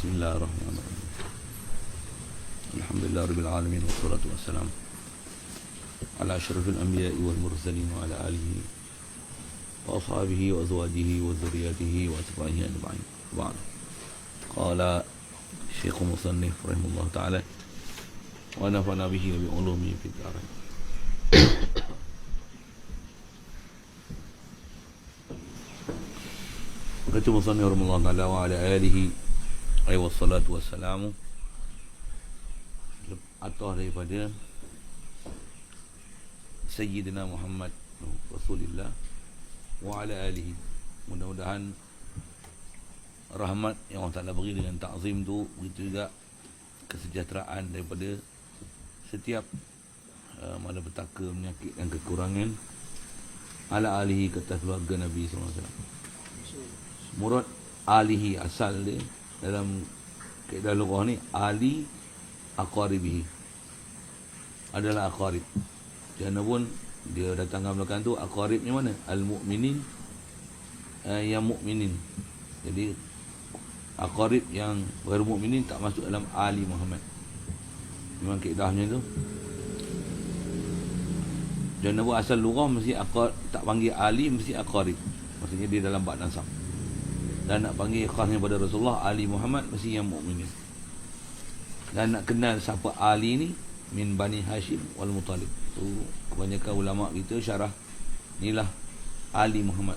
Bismillahirrahmanirrahim. Alhamdulillah rabbil alamin wassalatu wassalamu ala asyrafil anbiya'i wal mursalin wa ala alihi wa ashabihi wa azwajihi wa dzurriyyatihi wa atba'ihi ajma'in. Ba'd. Qala Syekh Musannif rahimahullah ta'ala wa nafa'na bihi wa bi ulumihi fid dharain. Kata Musannif rahimahullah ta'ala wa ala alihi wassalatu wassalamu, atau daripada Sayyidina Muhammad Rasulullah wa ala alihi. Mudah-mudahan rahmat yang Allah Ta'ala beri dengan ta'zim tu, begitu juga kesejahteraan daripada setiap malapetaka, penyakit dan kekurangan, ala alihi, kata keluarga Nabi SAW. Murad alihi, asal dia dalam kaedah lughah ni, ali aqaribihi adalah aqarib. Kerana pun dia datangkan belakang tu, aqaribnya mana? Al-mu'minin, yang mu'minin. Jadi aqarib yang ber-mu'minin tak masuk dalam ali Muhammad. Memang kaedahnya tu. Kerana pun asal lughah mesti tak panggil ali, mesti aqarib. Maksudnya dia dalam bab nasab. Dan nak panggil khasnya pada Rasulullah, Ali Muhammad, mesti yang mukminin. Dan nak kenal siapa Ali ni, min Bani Hashim wal Muttalib. Tu kebanyakan ulama kita syarah inilah Ali Muhammad.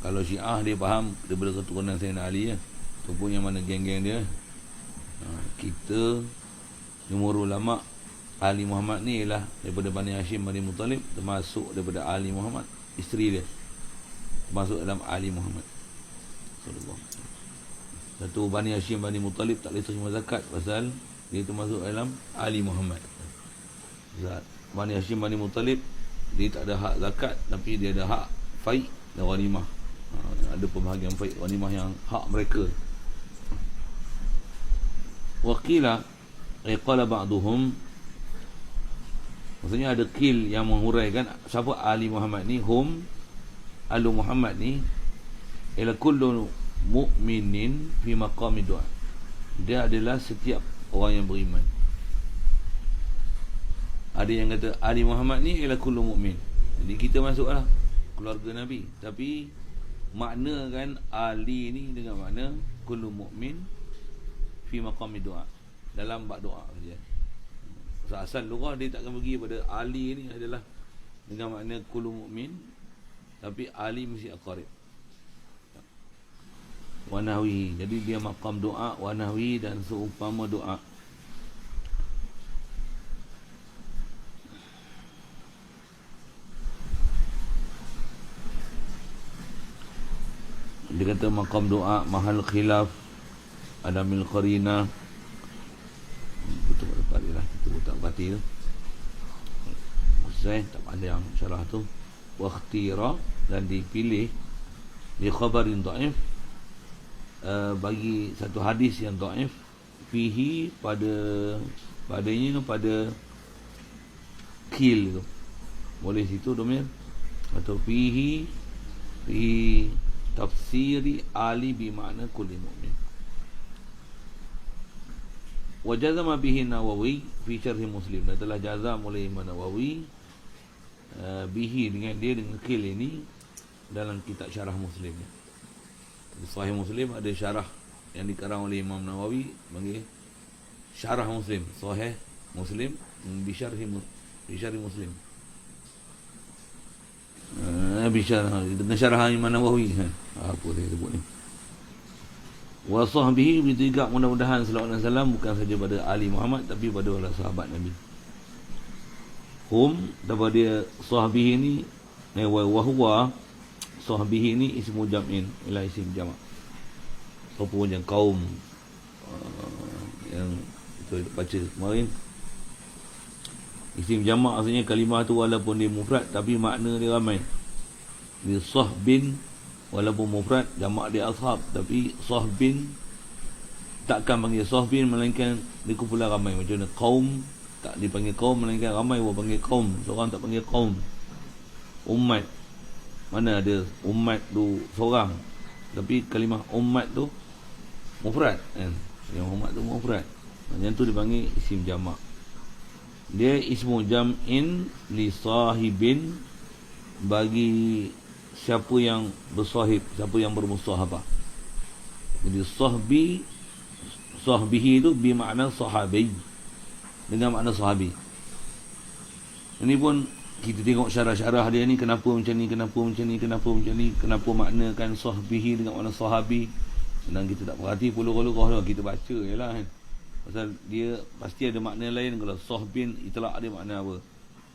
Kalau Syiah dia faham daripada keturunan Sayyidina Ali ya. Tu pun yang mana geng-geng dia. Kita jumhur ulama, Ali Muhammad ni ialah daripada Bani Hashim Bani Muttalib, termasuk daripada Ali Muhammad, isteri dia masuk dalam Ali Muhammad sallallahu alaihi wasallam. Satu Bani Hashim Bani Muttalib tak boleh terima zakat pasal dia termasuk dalam Ali Muhammad. Bani Hashim Bani Muttalib dia tak ada hak zakat, tapi dia ada hak faid dan ghanimah. Ada pembahagian faid ghanimah yang hak mereka. Waqila qala ba'duhum, maksudnya ada qil yang menghuraikan siapa Ali Muhammad ni. Hum Alu Muhammad ni ila kullu mu'minin fi maqami du'a. Dia adalah setiap orang yang beriman. Ada yang kata Ali Muhammad ni ila kullu mu'min. Jadi kita masuklah keluarga Nabi. Tapi makna kan Ali ni dengan makna kullu mu'min fi maqami du'a, dalam bab doa saja. Asal lughah dia takkan pergi pada Ali ni adalah dengan makna kullu mu'min, tapi Ali mesti aqarib wa nahwi. Jadi dia maqam doa wa nahwi, dan seumpama doa. Dia kata maqam doa mahal khilaf adamil qarina. Betul tadi lah kita tak berhati tu. Saya tak pandang syarah tu. Wa ikhtira, dan dipilih di khabarin dhaif, bagi satu hadis yang dhaif, fihi, padanya pada qil tu. Boleh situ domir, atau fihi fi tafsiri ali bi makna kulli mu'min. Wa jazama bihi Nawawi fi syarh Muslim. Dan telah jazam oleh Imam Nawawi bihi, dengan dia, dengan qil ini dalam kitab syarah Muslim. Di Sahih Muslim ada syarah yang dikarang oleh Imam Nawawi, panggil syarah Muslim, Sahih Muslim bi syarh Muslim. Dengan syarah Imam Nawawi. Apa dia sebut ni? Wa sahbihi, begitu juga mudah-mudahan sallallahu alaihi wasallam bukan saja pada Ali Muhammad, tapi pada para sahabat Nabi. Hum, daripada sahbihi ni, wa huwa sahbihi ni ismu jam'in, ialah isim jamak. Apa pun yang kaum yang kita baca kemarin, isim jamak maksudnya kalimah tu walaupun dia mufrad tapi makna dia ramai. Dia sahbin, walaupun mufrad jamak dia ashab, tapi sahbin takkan panggil sahbin melainkan dia kumpulan ramai. Macam mana kaum tak dipanggil kaum, melainkan ramai pun panggil kaum. Seorang tak panggil kaum. Umat, mana ada umat tu seorang, Tapi kalimah ummat tu mufrad kan. Yang umat tu mufrad. Yang tu dipanggil isim jamak. Dia ismu jam'in li sahibin, bagi siapa yang bersahib, siapa yang bermusahabah. Jadi sahbihi itu bermakna sahabi, dengan makna sahabi. Ini pun kita tengok syarah-syarah dia ni, kenapa macam ni, kenapa macam ni, kenapa macam ni, kenapa maknakan sahbihi dengan makna sahabi. Dan kita tak perhati puluh-puluh kita baca je lah kan. Pasal dia pasti ada makna lain. Kalau sahbin, itulah ada makna apa.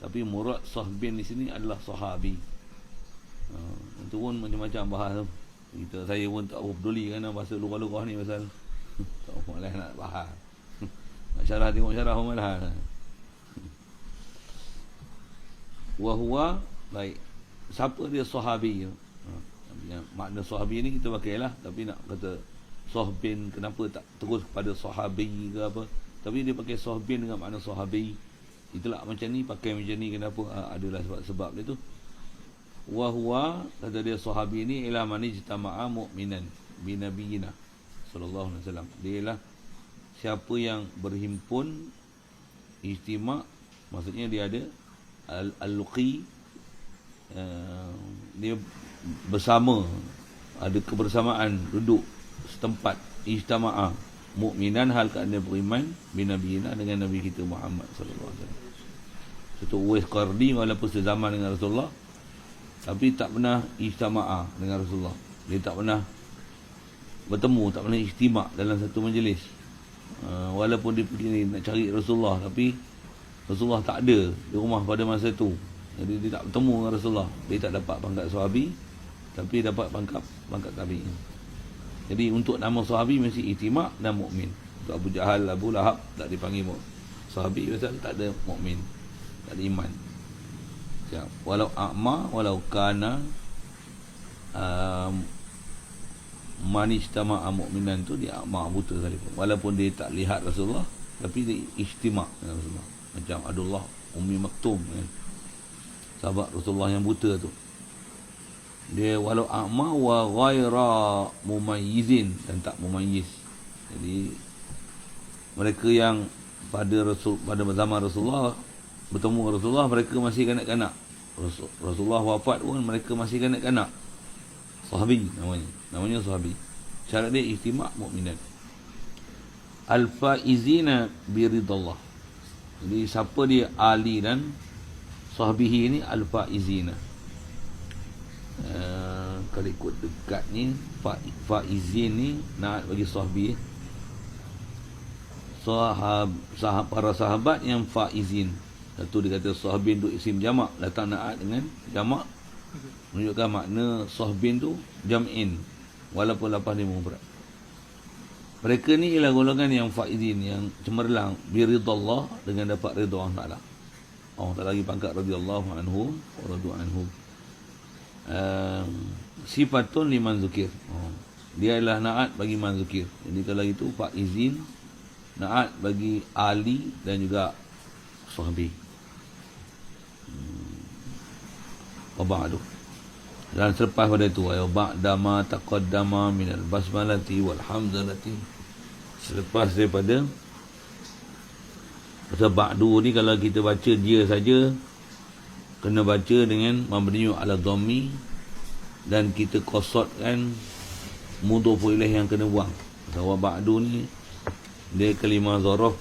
Tapi murad sahbin di sini adalah sahabi. Itu pun macam-macam bahas tu. Saya pun tak peduli kan bahasa lughah-lughah ni, pasal tak malas nak bahas. Nak syarah, tengok syarah pun malas. Wahuwa, baik, siapa dia sahabi? Makna sahabi ni kita pakailah, tapi nak kata sahbin, kenapa tak terus kepada sahabi ke apa? Tapi dia pakai sahbin dengan makna sahabi. Itulah macam ni, pakai macam ni, kenapa? Adalah sebab-sebab dia tu. Wa huwa, kata dia sahabi ni, ila man ijtama'a mu'minan bi nabiyina sallallahu alaihi wasallam. Dia ialah siapa yang berhimpun, ijtima', maksudnya dia ada al-luqi, dia bersama, ada kebersamaan, duduk setempat, ijtama'a mukminan, hal keadaan beriman, binabiyina, dengan Nabi kita Muhammad sallallahu alaihi wasallam. Satu Uwais Qarni walaupun sezaman dengan Rasulullah, tapi tak pernah ijtama'a dengan Rasulullah. Dia tak pernah bertemu, tak pernah ijtima' dalam satu majlis. Walaupun dia pergi nak cari Rasulullah, tapi Rasulullah tak ada di rumah pada masa itu. Jadi dia tak bertemu dengan Rasulullah. Dia tak dapat pangkat sahabi, tapi dapat pangkat tabi. Jadi untuk nama sahabi mesti ijtima' dan mukmin. Untuk Abu Jahal, Abu Lahab tak dipanggil sahabi pasal tak ada mukmin, tak ada iman. Walau a'ma, walau kana man ijtama'a mu'minan tu, dia a'ma, buta sekalipun. Walaupun dia tak lihat Rasulullah, tapi dia ijtima' dengan Rasulullah. Macam Abdullah Ummi Maktum kan, sahabat Rasulullah yang buta tu. Dia walau a'ma wa ghaira mumayyizin, dan tak mumayyiz. Jadi mereka yang pada zaman Rasulullah bertemu Rasulullah, mereka masih kanak-kanak. Rasulullah wafat pun mereka masih kanak-kanak. Sahabi namanya sahabi. Syarat dia ijtima' mukminat. Al-faizina biridallah. Jadi siapa dia Ali dan sahabihi ini, al-faizina. Kalau ikut dekat ni, faizin ni naat bagi sahabi. Para sahabat yang faizin. Satu dia kata sahabin tu isim jamak, datang naat dengan jamak, menunjukkan makna sahabin tu jam'in, walaupun lepas dia mufrad. Mereka ni ialah golongan yang faizin, yang cemerlang biridallah, dengan dapat ridha Allah Taala. Allah Taala lagi pangkat radhiyallahu anhum wa radu anhum. Sifatun liman zukir. Dia ialah naat bagi man zukir. Jadi kalau itu faizin, naat bagi Ali dan juga sahabi. Waba'du, dan selepas pada itu, ba'dama taqaddama minal basmalati walhamdalati, selepas daripada pasal ba'du ni, kalau kita baca dia saja, kena baca dengan mabniu ala dhammi, dan kita qasatkan mudhaf ilaih yang kena buang. Pasal ba'du ni dia kalimah zaraf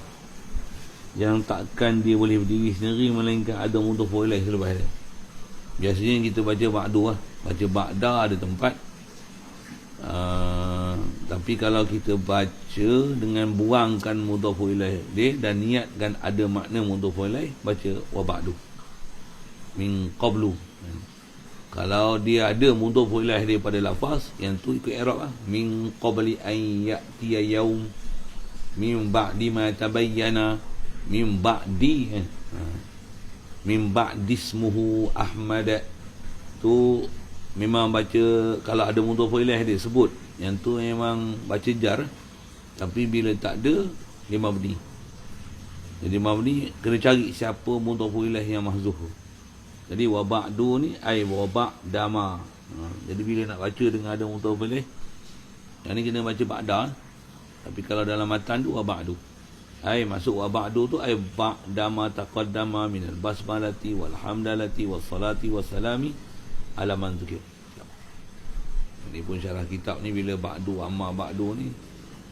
yang takkan dia boleh berdiri sendiri, melainkan ada mudhaf ilaih selepas dia. Biasanya kita baca ba'du lah, baca ba'da ada tempat. Tapi kalau kita baca dengan buangkan mudhafu ilaih dia, dan niatkan ada makna mudhafu ilaih, baca wa ba'du min qablu. Kalau dia ada mudhafu ilaih dia pada lafaz, yang tu ikut i'rab lah. Min qabli an ya'tiya yaum, min ba'di ma tabayyana, min ba'di min ba'di ismuhu Ahmad, tu memang baca, kalau ada mudhaf ilaih dia sebut, yang tu memang baca jar. Tapi bila tak ada, dia mabni. Jadi mabni kena cari siapa mudhaf ilaih yang mahzuh. Jadi wa ba'du ni ai wa ba'dama, Jadi bila nak baca dengan ada mutawalih, yang ni kena baca ba'da. Tapi kalau dalam matan tu wa ba'du. Masuk wa ba'du tu ba'da ma taqaddama minal basmalati wal hamdalati was salati was salami ala man dzikir. Ini pun syarah kitab ni, bila ba'du amma ba'du ni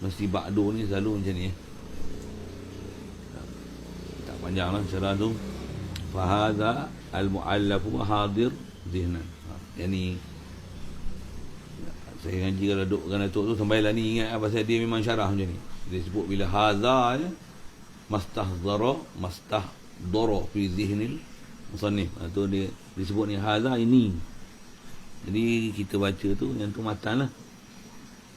mesti ba'du ni selalu macam ni. Tak panjanglah syarah tu. Fa hadza al mu'allafu hadir zihnan. Yang ni saya ngaji kalau duduk dengan Datuk tu sampailah ni ingat pasal dia memang syarah macam ni. Dia sebut bila hadza je mastahdara fi zihnil musannif. Tu dia disebut ni hadza ini. Jadi kita baca tu yang tu matan lah.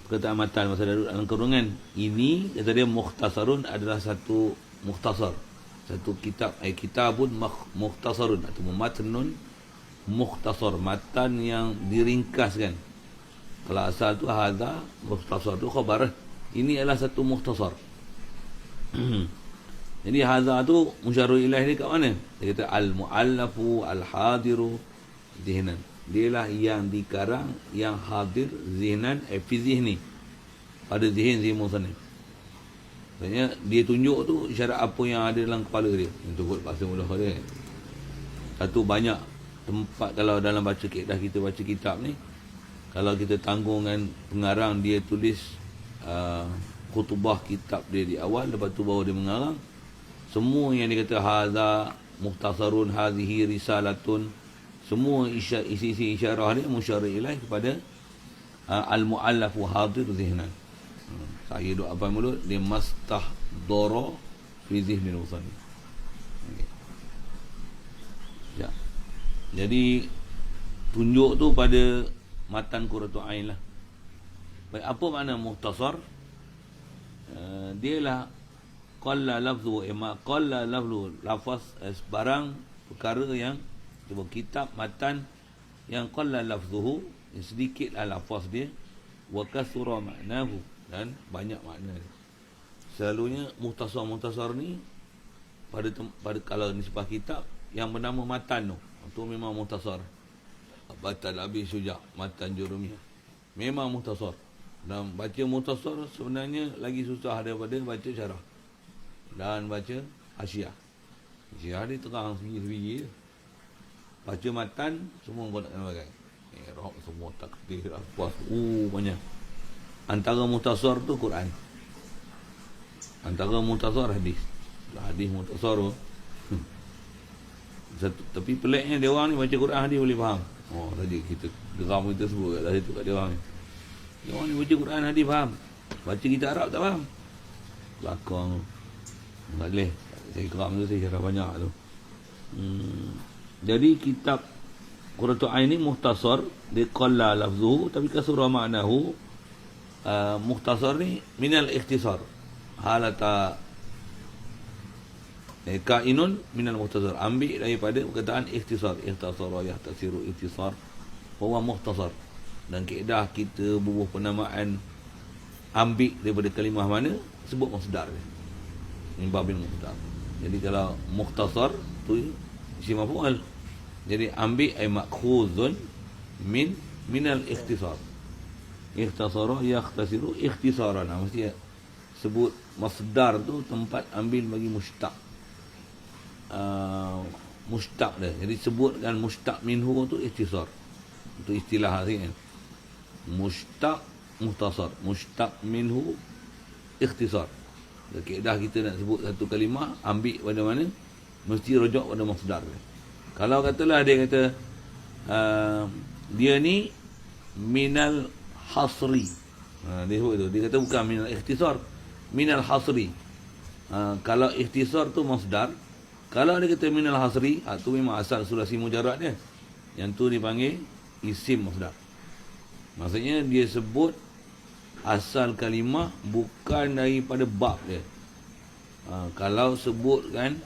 Perkataan matan masa duduk dalam kurungan. Ini kata dia mukhtasarun adalah satu mukhtasar. Satu kitab, kitabun mukhtasarun atau matnun mukhtasar, matan yang diringkaskan. Kalau asal tu hadza mukhtasar tu khabar. Ini adalah satu mukhtasar. Jadi hadza tu musyarrul ilaih ni kat mana? Dia kata al-mu'allafu al-hadiru zihnan. Dialah yang dikarang, yang hadir zihnan, fi zihni. Pada zihin musannif. Maksudnya dia tunjuk tu syarat apa yang ada dalam kepala dia. Itu kot bahasa mudah dia. Satu banyak tempat kalau dalam baca kaedah kita baca kitab ni, kalau kita tanggungkan pengarang dia tulis khutbah kitab dia di awal, lepas tu baru dia mengarang. Semua yang dia kata hadza mukhtasarun, hadhihi risalatun, semua isi-isi isyarah dia musyarah ilaih kepada al-mu'allafu hadir zihnan. Saya duk apa mulut dia mastahdara fi zihnil musannif. Ya. Jadi tunjuk tu pada matan Qurratu Ain lah. Baik, apa makna mukhtasar? Dia lah qalla lafzu qalla lafzu, lafaz barang perkara yang sebuah kitab matan yang qalla lafzuhu, sedikitlah lafaz dia, wa kasura ma'nahu, dan banyak makna dia. Selalunya mukhtasar ni pada kalau nisbah kitab yang bernama matan tu memang mukhtasar. Batal Abi Syuja, matan Jurumiyah, memang mukhtasar. Dan baca mukhtasar sebenarnya lagi susah daripada baca syarah dan baca hasyiah. Hasyiah dia terang sebiji-sebiji je. Baca matan semua kau nak kena pakai i'rab semua, takdir, apa banyak. Antara mukhtasar tu Quran, antara mukhtasar hadis. Hadis mukhtasar tu tapi peliknya dia orang ni baca Quran hadis boleh faham. Tadi kita geram kita sebut kat situ kat dia orang ni. Dia orang ni baca Quran hadis faham. Baca kita Arab tak faham. Belakang tak boleh. Saya geram tu, saya syarah banyak tu. Jadi kitab Qurratu Ain ni mukhtasar, dia qalla lafzuhu tapi kasura ma'nahu. Mukhtasar ni minal ikhtisar. Halata kainun minal mukhtasar, ambil daripada perkataan ikhtisar. Ikhtasara yahtasiru ikhtisar, huwa mukhtasar. Dan kaedah kita bubuh penamaan ambil daripada kalimah mana, sebut masdar dia, min babil mukhtasar. Jadi kalau mukhtasar tu isim maf'ul, jadi ambil ay makhuzun minal ikhtisar. Ikhtasara yahtasiru ikhtisaran. Mesti sebut masdar tu tempat ambil bagi mustaq. Mustaq dia. Jadi sebutkan mustaq minhu tu ikhtisar. Itu istilah ni kan. Mustaq mukhtasar, mustaq minhu ikhtisar. Kaedah kita nak sebut satu kalimah, ambil pada mana, mesti rujuk pada masdar dia. Kalau katalah dia kata dia ni minal hasri, dia sebut tu, dia kata bukan minal ikhtisar, minal hasri. Kalau ikhtisar tu masdar, kalau dia kata minal hasri, tu memang asal sulasi mujarrad dia. Yang tu dipanggil isim masdar. Maksudnya dia sebut asal kalimah bukan daripada bab dia. Kalau sebutkan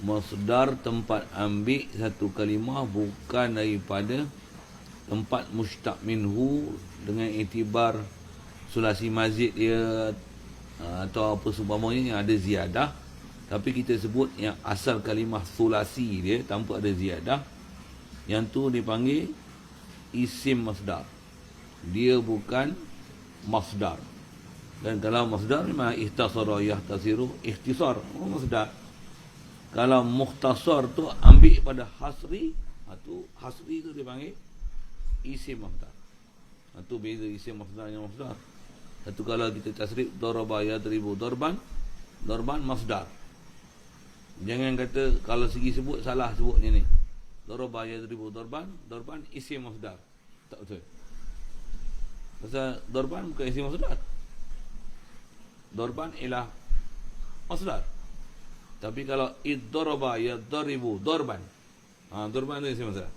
masdar tempat ambil satu kalimah bukan daripada tempat mustaq minhu dengan iktibar sulasi mazid dia atau apa seumpamanya yang ada ziyadah, tapi kita sebut yang asal kalimah sulasi dia tanpa ada ziyadah, yang tu dipanggil isim masdar. Dia bukan masdar. Dan kalau masdar memang ihtasara yahtasiru ikhtisar, masdar. Kalau mukhtasar tu ambil pada hasri, tu hasri tu dia panggil isim masdar. Itu beza isim masdar dengan masdar. Satu kalau kita tasrif daraba yadribu darban, darban masdar. Jangan kata kalau segi sebut salah sebutnya ni. Daraba yadribu darban, darban isim masdar. Tak betul. Pasal darban bukan isim masdar. Darban ialah masdar. Tapi kalau iddaraba yadribu darban, darban tu isim masdar.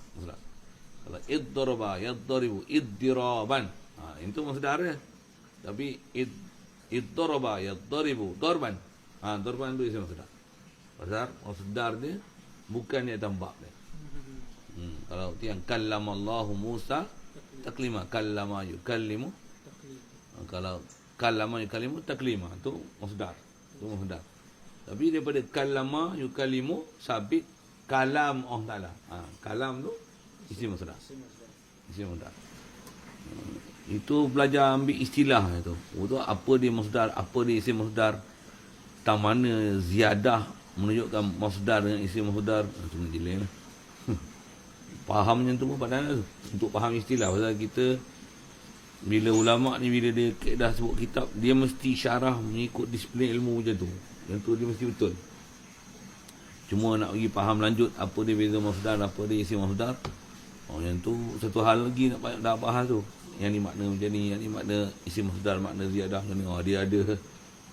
Kalau iddaraba yadribu iddiraban, itu masdar dia. Tapi iddaraba yadribu darban, darban tu isim masdar. Pasal masdar dia bukan dia tambah dia. Kalau tiang kallama Allahu Musa taklima, kallama yukallimu. Kalau kallama yukallimu taklima, tu masdar. Tu masdar. Tapi daripada kallama yukallimu sabit kalam Allah Taala. Kalam tu isim masdar. Isim masdar. Itu belajar ambil istilah itu. Itu apa dia masdar, apa dia isim masdar. Tak mana ziyadah menunjukkan masdar dengan isim masdar. Itu menjeleng lah. Faham macam tu pun padahal untuk faham istilah. Pasal kita bila ulama ni bila dia dah sebut kitab, dia mesti syarah mengikut disiplin ilmu macam tu. Yang tu dia mesti betul. Cuma nak pergi faham lanjut apa dia beza masdar, apa dia isim masdar. Yang tu satu hal lagi nak dah bahas tu. Yang ni makna macam ni, yang ni makna isim masdar, makna ziyadah macam ni. Dia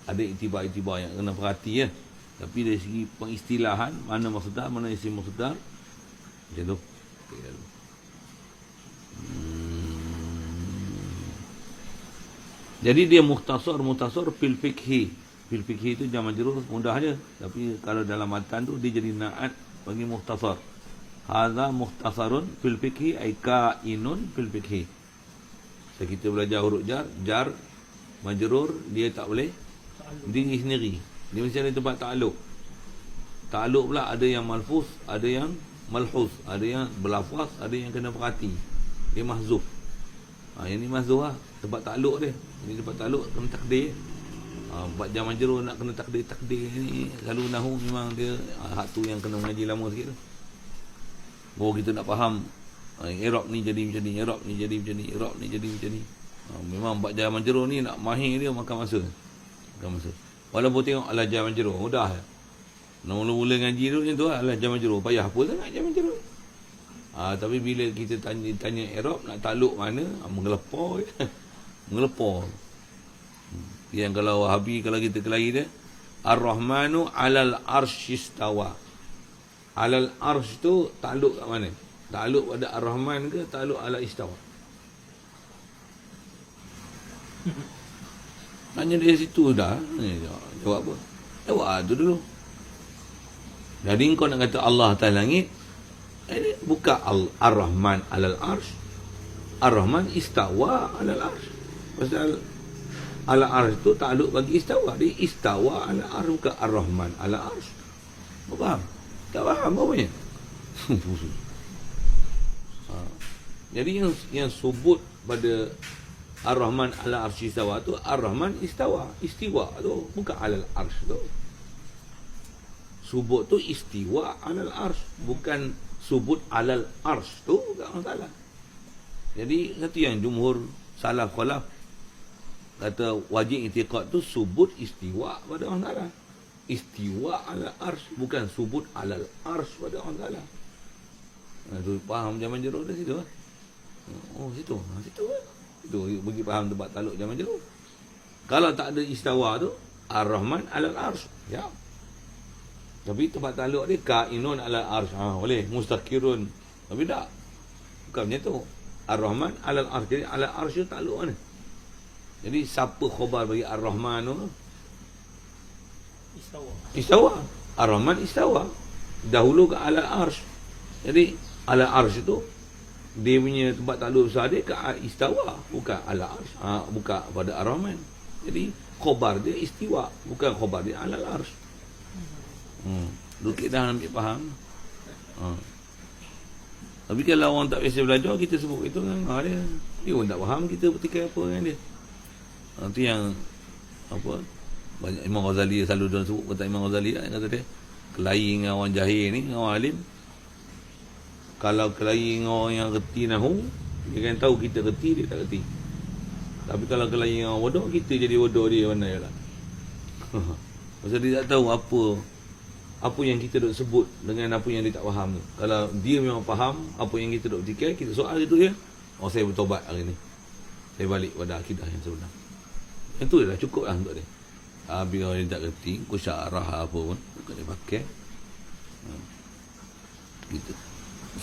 ada iktibar-iktibar yang kena perhati ya. Tapi dari segi pengistilahan, mana masdar, mana isim masdar, macam tu. Jadi dia mukhtasar fil fikhi. Fil fikhi itu jama' majrur mudah je. Tapi kalau dalam matan tu dia jadi na'at bagi mukhtasar. Hadza mukhtasarun fil fikhi ay kainun fil fikhi. So, kita belajar huruf jar majrur dia tak boleh berdiri sendiri. Dia mesti ada tempat ta'alluq. Ta'alluq pula ada yang malfuz, ada yang malhuz, ada yang berlafaz, ada yang kena perhati. Dia mahzuf. Yang ni mahzuf lah, tempat takluk dia. Ini tempat takluk kena takdir. Buat jam majrur nak kena takdir ni selalu nahu memang dia hak tu yang kena mengaji lama sikit tu. Baru kita nak faham i'rab ni jadi macam ni, i'rab ni jadi macam ni, i'rab ni jadi macam ni. Memang buat jam majrur ni nak mahir dia makan masa. Walaupun tengok ala jam majrur mudah je. Nak mula-mula ngaji tu macam tu lah, alah jam majrur payah apa sangat jam majrur. Tapi bila kita tanya i'rab nak takluk mana, mengelepar je. Mengelepar. Yang kalau Wahabi, kalau kita kelahi dia, Ar-Rahmanu alal arsyistawa. Alal arsh tu takluk kat mana? Takluk pada Ar-Rahman ke takluk ala istawa? Tanya dari situ dah. Jawab apa? Jawab tu dulu. Jadi kau nak kata Allah atas langit, buka Ar-Rahman alal arsh. Ar-Rahman istawa alal arsh. Pasal ala arsh tu takluk bagi istawa. Dia istawa ala arsh, bukan Ar-Rahman ala arsh. Faham? Tak faham apa-apanya. Jadi yang sebut pada Ar-Rahman ala arsh istawa tu, Ar-Rahman istawa. Istiwa tu, bukan alal arsh tu. Subut tu istiwa alal arsh, bukan subut alal arsh tu, tak masalah. Jadi satu yang jumhur salaf khalaf kata wajib i'tiqad tu subut istiwa pada Allah Taala. Istiwa ala arsh, bukan subut alal arsh pada Allah Taala. Tu faham zaman jeruk dah situ. Situ. Itu bagi faham tempat takluk zaman jeruk. Kalau tak ada istawa tu Ar-Rahman alal arsh. Ya. Tapi tempat takluk dia kainun alal arsh. Boleh mustaqirun. Tapi tak. Bukan macam tu. Ar-Rahman alal arsh. Jadi alal arsh tu takluk mana? Jadi siapa khabar bagi Ar-Rahman tu? Istawa. Ar-Rahman istawa. Dahulu ke alal arsh. Jadi alal arsh tu dia punya tempat takluk besar dia ke istawa, bukan alal arsh. Bukan pada Ar-Rahman. Jadi khabar dia istiwa, bukan khabar dia alal arsh. Dukit dah ambil faham. Tapi kalau orang tak biasa belajar, kita sebut itu kan dia pun tak faham kita petikai apa dengan dia. Itu yang apa, banyak Imam Ghazali selalu dia sebut kata Imam Ghazali kan, kata dia kelahi dengan orang jahil ni, dengan orang alim. Kalau kelahi dengan orang yang reti nahu, dia kan tahu kita reti, dia tak reti. Tapi kalau kelahi dengan orang bodoh, kita jadi bodoh dia mana je lah. Pasal dia tak tahu apa yang kita duk sebut dengan apa yang dia tak faham tu. Kalau dia memang faham apa yang kita duk petikai, kita soal itu dia, saya bertobat hari ni, saya balik pada akidah yang sebenar. Yang tu dah cukup lah untuk dia. Bila dia tak kerti, kau syarah apa pun, bukan dia pakai. Gitu.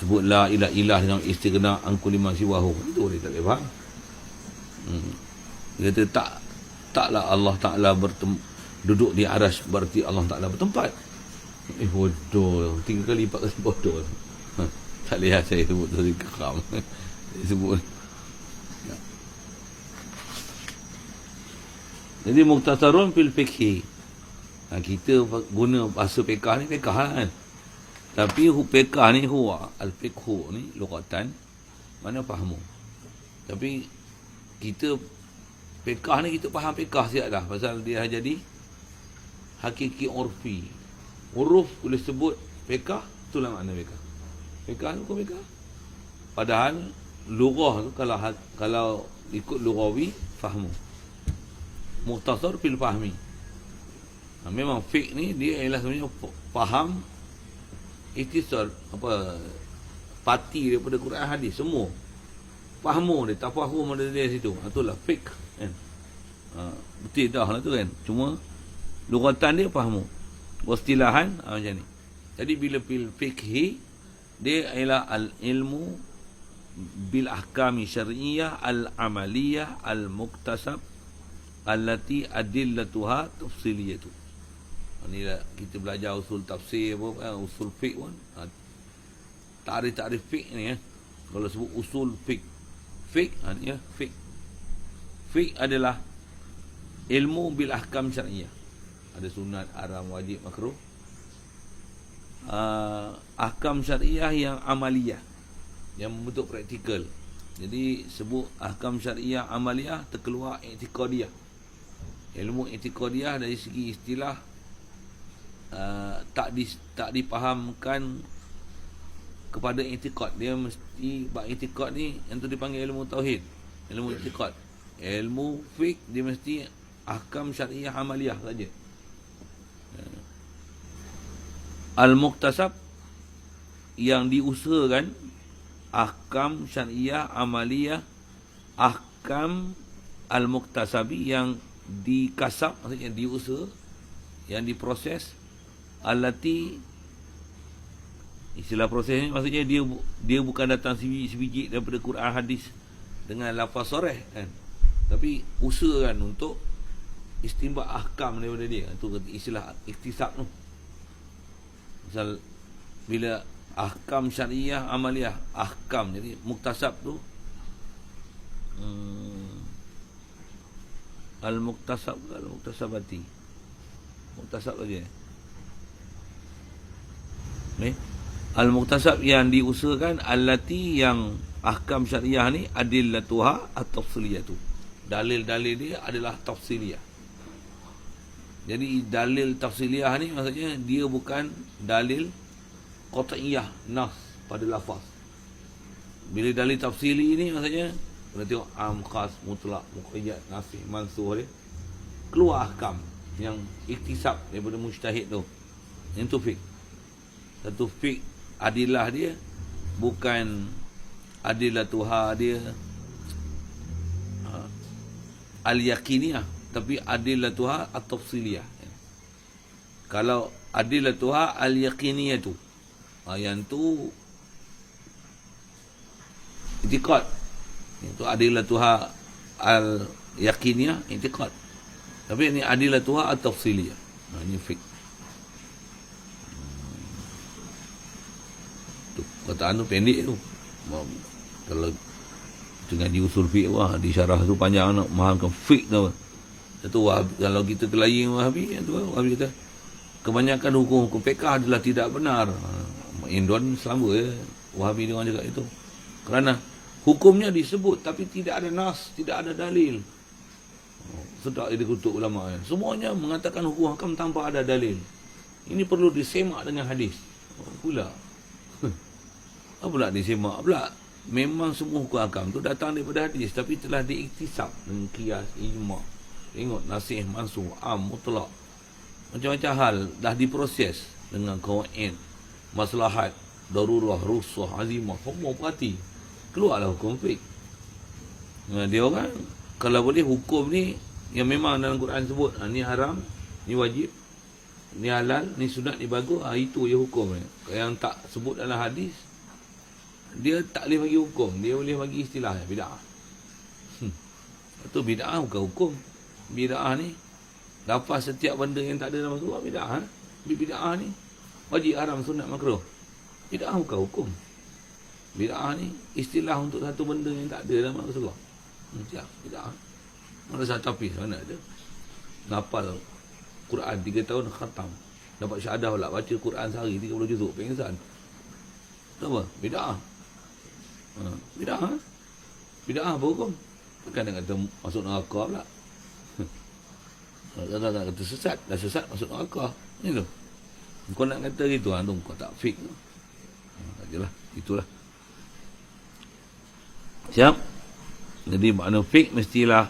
Sebut la ilah ilah dengan istighna an kulli ma siwahu, itu dia tak boleh faham. Dia kata taklah Allah Ta'ala duduk di aras, berarti Allah Ta'ala bertempat. Bodoh, 3 kali 4 kali bodoh. Tak lihat saya sebut tadi keram. Saya sebut. Jadi mukhtasarun fil fiqhi. Kita guna bahasa fiqh ni fiqh lah kan. Tapi fiqh ni huwa al-fiqhu ni lughatan, mana fahamu. Tapi kita fiqh ni kita faham fiqh siap dah, pasal dia jadi hakiki urfi. Huruf boleh sebut fiqh, itulah makna fiqh. Fiqh tu bukan fiqh. Padahal lughah tu kalau ikut lughawi fahmu. Mukhtasar fil fahmi. Memang fiqh ni dia ialah sebenarnya faham ikhtisar, apa, parti daripada Quran hadis semua. Fahmu dia, tafahum ada dia situ. Itulah fiqh kan. Betul dah lah tu kan. Cuma lughatan dia fahmu. Wastilahan macam ni. Jadi bila fil fiqhi, dia ialah al-ilmu bil ahkami syar'iyyah al-amaliyah al-muktasab allati adillatuha tafsiliyatu. Inilah kita belajar usul tafsir apa, usul fiqh pun. Ta'rif fiqh ni kalau sebut usul fiqh. Fiqh ni fiqh. Fiqh adalah ilmu bil ahkam syar'iyyah. Ada sunat, haram, wajib, makruh. Ahkam syariah yang amaliyah, yang membentuk praktikal. Jadi sebut ahkam syariah amaliyah, terkeluar i'tiqadiyah. Ilmu i'tiqadiyah dari segi istilah tak dipahamkan kepada i'tiqad. Dia mesti i'tiqad ni yang tu dipanggil ilmu tauhid, ilmu i'tiqad. Ilmu fiqh dia mesti ahkam syariah amaliyah saja. Al-muktasab yang diusahakan, ahkam syariah amaliyah, ahkam al-muktasabi yang dikasab, maksudnya diusaha, yang diproses, allati, istilah proses ni maksudnya dia bukan datang sebiji daripada Quran hadis dengan lafaz sharih kan, tapi usahakan untuk istinbat ahkam daripada dia. Itu istilah iktisab tu. Misal bila ahkam syariah amaliyah, ahkam, jadi muktasab tu al-muktasab, al-muktasabati, muktasab saja ni. Al-muktasab yang diusahakan, allati yang ahkam syariah ni adillatuha at-tafsiliyah tu, dalil-dalil dia adalah tafsiliyah. Jadi dalil tafsiliyah ni maksudnya dia bukan dalil qat'iyah, nas pada lafaz. Bila dalil tafsili ni maksudnya kena tengok am, khas, mutlak, muqayyad, nasih, mansukh dia, keluar ahkam yang iktisab daripada mujtahid tu. Yang tu fiqh. Satu fiqh adilah dia bukan adilatuha dia al-yaqiniyah, tapi adillatuha at-tafsiliyah. Kalau adillatuha al-yaqiniyah tu, yang tu i'tiqad. Itu adillatuha al-yaqiniyah, i'tiqad. Tapi ini adillatuha at-tafsiliyah. Ini fiqh. Tu kataan tu pendek tu. Kalau dengan diusul fiqh, wah, di syarah tu panjang nak mahamkan fiqh tu. Itu kalau kita kelahi Wahabi, itu Wahabi kata kebanyakan hukum-hukum fiqh adalah tidak benar. Indon selama Wahabi dia orang cakap itu. Kerana hukumnya disebut tapi tidak ada nas, tidak ada dalil. Sedap dia dikutuk ulama. Semuanya mengatakan hukum hakam tanpa ada dalil. Ini perlu disemak dengan hadis. Pula. Apa pula disemak pula? Memang semua hukum hakam tu datang daripada hadis tapi telah diiktisab dengan qiyas, ijma'. Tengok nasih, mansukh, am, mutlak. Macam-macam hal dah diproses dengan qawaid, maslahat, darurah, rusuh, azimah, semua perhati. Keluarlah hukum fiqh. Dia orang kalau boleh hukum ni yang memang dalam Quran sebut, ni haram, ni wajib, ni halal, ni sunat, ni bagus, itu je hukum ni. Yang tak sebut dalam hadis, dia tak boleh bagi hukum, dia boleh bagi istilah bid'ah. Itu bid'ah bukan hukum. Bid'ah ni lafaz setiap benda yang tak ada dalam surah bid'ah. Bid'ah ni wajib, haram, sunat, makruh. Bid'ah bukan hukum. Bid'ah ni istilah untuk satu benda yang tak ada dalam surah. Bid'ah. Mana satu tapis mana ada. Ngapal Quran 3 tahun khatam. Dapat syahadah pula baca Quran sehari 30 juzuk pengsan. Apa? Bid'ah. Bid'ah. Bid'ah apa hukum? Takkan nak kata masuk neraka pula. Tak kata sesat. Dah sesat masuk neraka. Ni tu. Kau nak kata gitu, tu kau tak fik tu. Sajalah, itulah. Siap? Jadi makna fik mestilah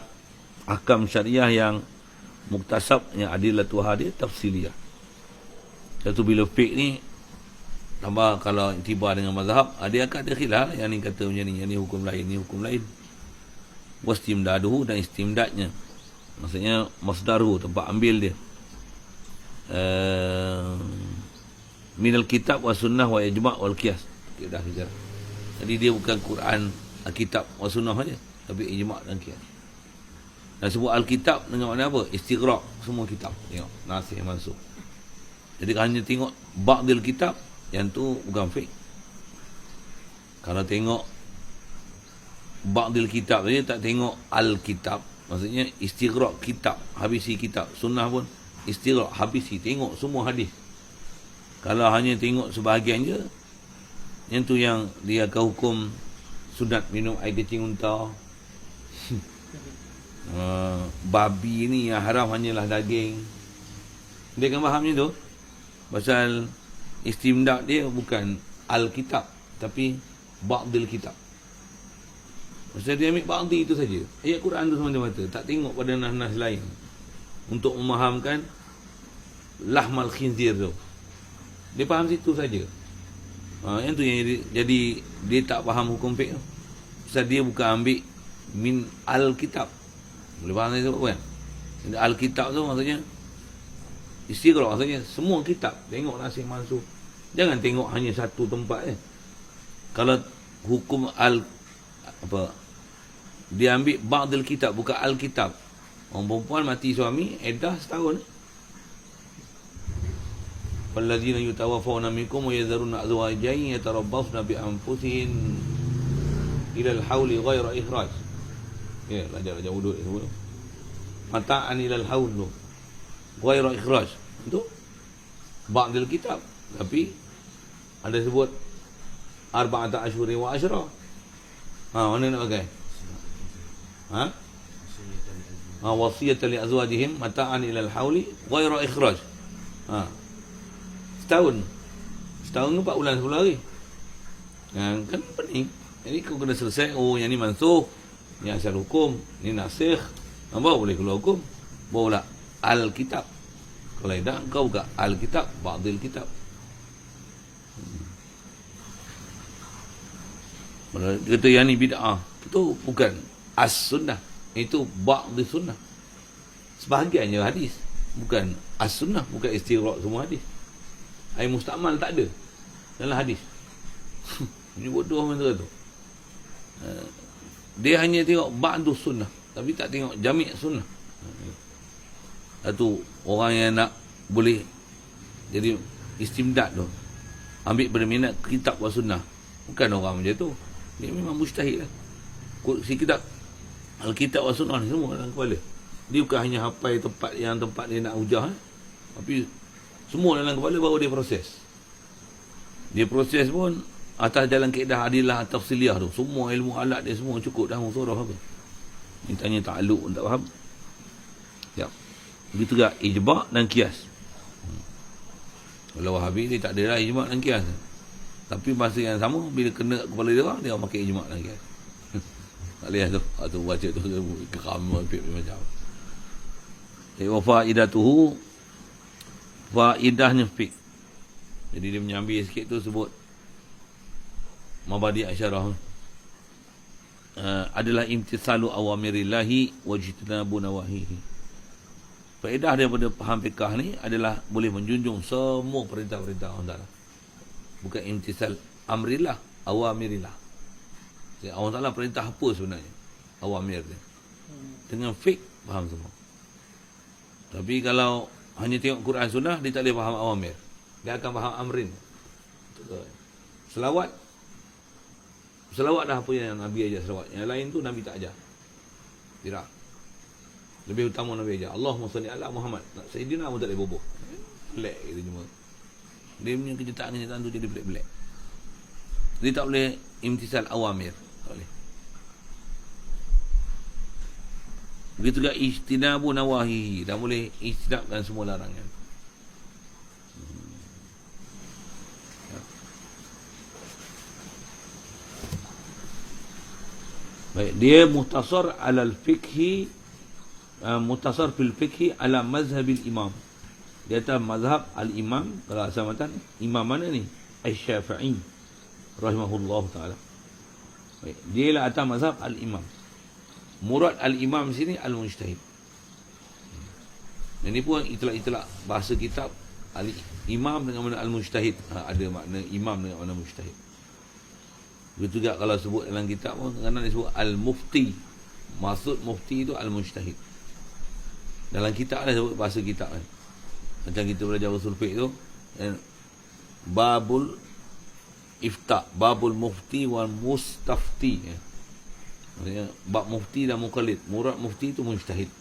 ahkam syariah yang muktasab, yang adilatul hadir, tafsiliyah. Satu bila fik ni tambah kalau tiba dengan mazhab, dia akan ada khilaf. Yang ni kata macam ni, yang ni hukum lain, ni hukum lain. Wastimdaduhu, dan istimdadnya. Maksudnya masdaru, tempat ambil dia. Minal kitab wa sunnah wa ijma' wal qiyas. Dah sejarah. Jadi dia bukan Quran, kitab wa sunnah saja, tapi ijma' dan qiyas. Dan sebut al-kitab dengan makna apa? Istighraq semua kitab. Tengok nasih masuk. Jadi hanya tengok ba'dil kitab, yang tu bukan fiqh. Kalau tengok ba'dil kitab saja, tak tengok al-kitab, maksudnya istighraq kitab, habisi kitab. Sunnah pun istighraq, habisi, tengok semua hadis. Kalau hanya tengok sebahagian je, yang tu yang dia akan hukum sunat minum air kecing unta. Babi ni yang haram hanyalah daging. Dia kan fahamnya tu. Pasal istimdad dia bukan al-kitab, tapi ba'dil kitab. Pasal dia ambil ba'di itu saja. Ayat Quran tu semata-mata, tak tengok pada nas-nas lain untuk memahamkan lahmal khinzir tu. Dia faham situ saja. Yang tu yang jadi dia tak faham hukum fiqh. Pasal dia bukan ambil min al-kitab. Boleh faham saya sebut kan? Al-kitab tu maksudnya istighraq, maksudnya semua kitab. Tengok nasih mansukh. Jangan tengok hanya satu tempat je. Kalau hukum dia ambil ba'dil kitab, bukan al-kitab. Orang perempuan mati suami, iddah setahun. Walladzina yutawaffawna minkum wa yadharuna azwajan yatarabbasna bi anfusihin ila al-hauli ghaira ikhraj. Ya, belajar wuduk semua. Mata'an ila al-haul tu. Ghaira ikhraj. Itu ba'dil kitab. Tapi ada sebut arba'ata ashhurin wa ashra. Mana nak pakai? Wasiyatan li azwajihim mata'an ila al-hauli ghaira ikhraj. Setahun ke 4 bulan 10 hari. Kan pening. Jadi kau kena selesai. Yang ni mansukh, ni asal hukum, ni nasikh. Baru boleh keluar hukum. Barulah al-kitab. Kalau tidak, kau buka al-kitab, ba'dil kitab. Kata yang ni bid'ah, itu bukan as-sunnah, itu ba'dil sunnah. Sebahagiannya hadis, bukan as-sunnah, bukan istighraq semua hadis. Air mustakmal tak ada dalam hadis. Ini bodoh macam tu. Dia hanya tengok ba'du sunnah, tapi tak tengok jami' sunnah. Itu orang yang nak boleh jadi istimdad tu, ambil berminat kitab wa sunnah. Bukan orang macam tu. Dia memang mujtahid lah. Si kitab al-kitab wa sunnah ni semua dalam kepala. Dia bukan hanya hafal tempat dia nak hujah, tapi semua dalam kepala baru dia proses. Dia proses pun atas jalan kaedah adilah tafsiliyah tu, semua ilmu alat dia semua cukup dah musurah apa. Ni tanya ta'alluq tak faham. Ya. Begitu juga ijma' dan qiyas. Kalau Wahabi dia tak ada lah ijma' dan qiyas. Tapi masa yang sama bila kena kepala dia orang, dia pakai ijma' dan qiyas. Tak boleh tu. Atau baca tu geram macam. Wa faidatuhu, faidahnya fiqh. Jadi dia menyambil sikit tu sebut mabadi' asyarah. Adalah imtisalu awamirillahi wajtinabu nawahihi. Faedah daripada faham fiqh ni adalah boleh menjunjung semua perintah-perintah Allah Ta'ala. Bukan imtisal amrillah, awamirillah. Jadi Allah Ta'ala perintah apa sebenarnya? Awamir dia. Dengan fiqh faham semua. Tapi kalau hanya tengok Quran Sunnah, dia tak boleh faham awamir. Dia akan faham amrin. Selawat dah apa yang Nabi ajar selawat. Yang lain tu Nabi tak ajar. Tidak. Lebih utama Nabi ajar. Allahumma salli ala Muhammad. Sayyidina pun tak boleh boboh. Pelik kita cuma. Dia punya kenyataan tu jadi pelik-pelik. Dia tak boleh imtisal awamir. Tak boleh. Begitu juga ijtinabu nawahihi. Dan boleh ijtinabkan semua larangan. Baik, dia muhtasar alal fiqhi, muhtasar fil fiqhi ala mazhabil imam. Dia atas mazhab al-imam. Kalau asamatan imam mana ni? Asy-Syafi'i rahimahullah ta'ala. Baik, dia lah atas mazhab al-imam. Murad al-imam sini al-mujtahid. Ini pun itulah bahasa kitab al-imam dengan makna al-mujtahid. Ada makna imam dengan makna mujtahid. Begitu juga kalau sebut dalam kitab pun kadang disebut al-mufti. Maksud mufti itu al-mujtahid. Dalam kitab ada sebut bahasa kitab kan. Macam kita belajar usul fiqh tu, babul ifta, babul mufti wal mustafti. Maksudnya bab mufti dan muqallid. Murad mufti itu mujtahid.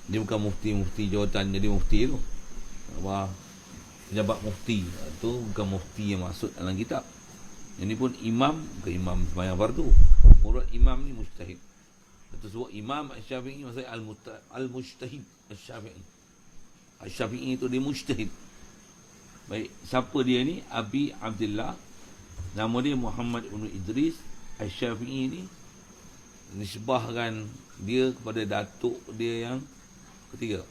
Dia bukan mufti jawatan jadi mufti tu. Pejabat mufti tu bukan mufti yang maksud dalam kitab. Ini pun imam, bukan imam sembahyang fardu. Murad imam ni mujtahid. Itu sebut imam Asy-Syafi'i maksudnya al-mujtahid Asy-Syafi'i. Asy-Syafi'i itu dia mujtahid. Baik, siapa dia ni? Abi Abdullah. Nama dia Muhammad ibn Idris. Asy-Syafi'i ni nisbahkan dia kepada datuk dia yang ketiga,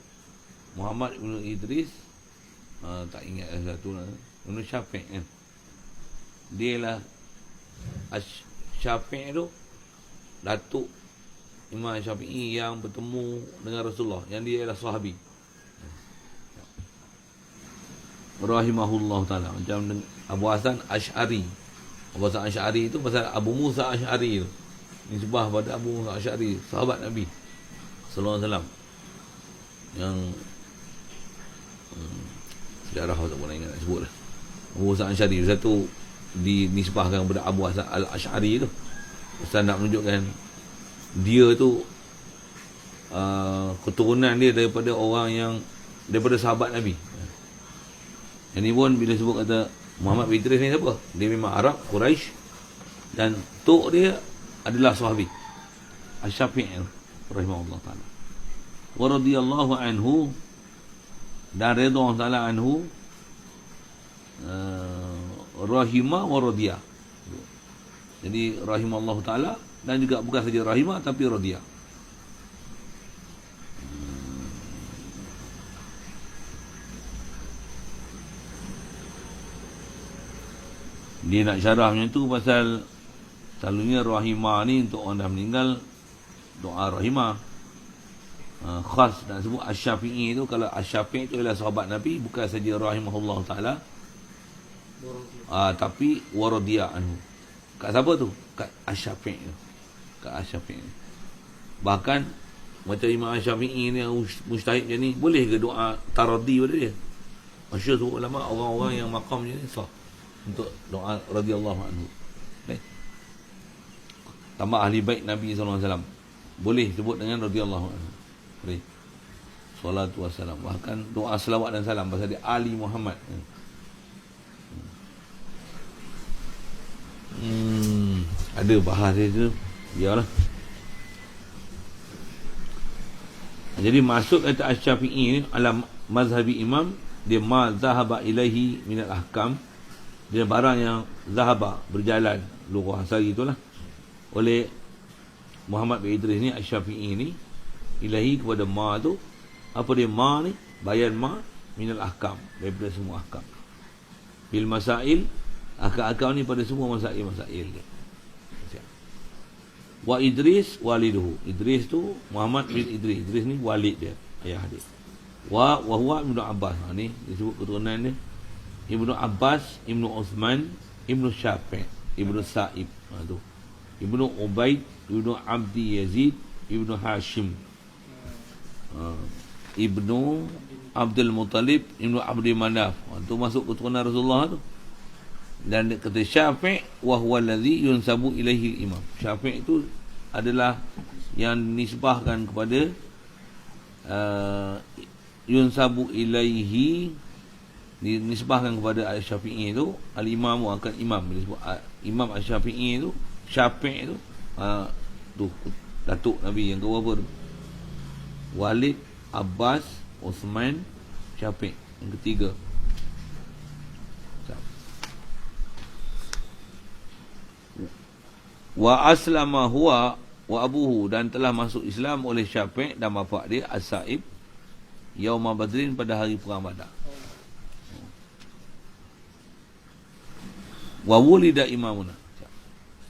Muhammad ibn Idris. Tak ingat satu lah. Ibn Syafi' kan. Dia lah Syafi' tu datuk Imam Syafi'i yang bertemu dengan Rasulullah, yang dia adalah sahabi. Rahimahullah ta'ala. Macam Abu Hasan Asy'ari. Abu Hasan Asy'ari itu pasal Abu Musa Asy'ari tu. Nisbah pada Abu Musa Asy'ari, sahabat Nabi sallallahu alaihi wasallam. Yang sejarah tak boleh ingat nak sebut lah. Abu Musa Asy'ari satu dinisbahkan kepada Abu Hasan Al-Asy'ari tu. Ustaz nak menunjukkan dia tu keturunan dia daripada orang yang daripada sahabat Nabi. Yang ni pun bila sebut kata Muhammad bin Idris ni siapa? Dia memang Arab, Quraisy, dan tok dia adalah sahabi Asy-Syafi'i rahimahullah ta'ala. Wa radhiyallahu anhu, dan redha ta'ala anhu, rahimah wa radiyah. Jadi rahimallah ta'ala, dan juga bukan saja rahimah tapi radiyah. Dia nak syarah macam tu pasal selalunya rahimah ni untuk orang dah meninggal, doa rahimah. Khas nak sebut Asy-Syafi'i tu, kalau Asy-Syafi'i tu adalah sahabat Nabi, bukan saja rahimahullah ta'ala, tapi waradiyah anhu. Kat siapa tu? Kat Asy-Syafi'i tu. Kat Asy-Syafi'i. Bahkan macam Imam Asy-Syafi'i ni yang mujtahid macam ni, boleh ke doa taraddi pada dia? Masyhur sebut ulama, orang-orang yang maqam macam ni sah untuk doa radhiyallahu anhu. Tambah ahli bait Nabi SAW, boleh sebut dengan radhiyallahu anhu. Boleh. Salatu wassalam. Bahkan doa selawat dan salam pasal dia Ali Muhammad. Ada bahas dia tu. Biarlah. Jadi maksud kata Asy-Syafi'i ni alam mazhabi imam, dia ma zahaba ilaihi minal ahkam, dia barang yang zahaba, berjalan, lughah asal itulah, oleh Muhammad bin Idris ni, Asy-Syafi'i ni, ilahi kepada ma tu. Apa dia ma ni? Bayan ma minal ahkam, daripada semua ahkam. Bil masail, ahkam-ahkam ni pada semua masail-masail dia. Wa Idris waliduhu. Idris tu Muhammad bin Idris. Idris ni walid dia, ayah dia. Wa huwa Ibnu Abbas. Ni disebut keturunan dia. Ibnu Abbas, Ibnu Uthman, Ibnu Syafi', Ibnu Sa'ib. Tu. Ibnu Ubaid, Ibnu Abdi Yazid, Ibnu Hashim. Ibnu Abdul Muttalib, Ibnu Abdi Manaf. Tu masuk keturunan Rasulullah tu. Dan kata Syafi' wa huwa allazi yunsabu ilaihi imam. Syafi' itu adalah yang nisbahkan kepada yunsabu ilaihi, nisbahkan kepada Syafi'i itu al-imam, akan imam. Disebut Imam Asy-Syafi'i itu, Syafi' itu tu datuk Nabi yang ke-berapa tu? Walid, Abbas, Uthman, Syafi'. Yang ketiga. Wa aslama huwa wa abuhu, dan telah masuk Islam oleh Syafi' dan bapa dia As-Sa'ib yauma Badrin, pada hari perang Badar. Wa wulida imamuna,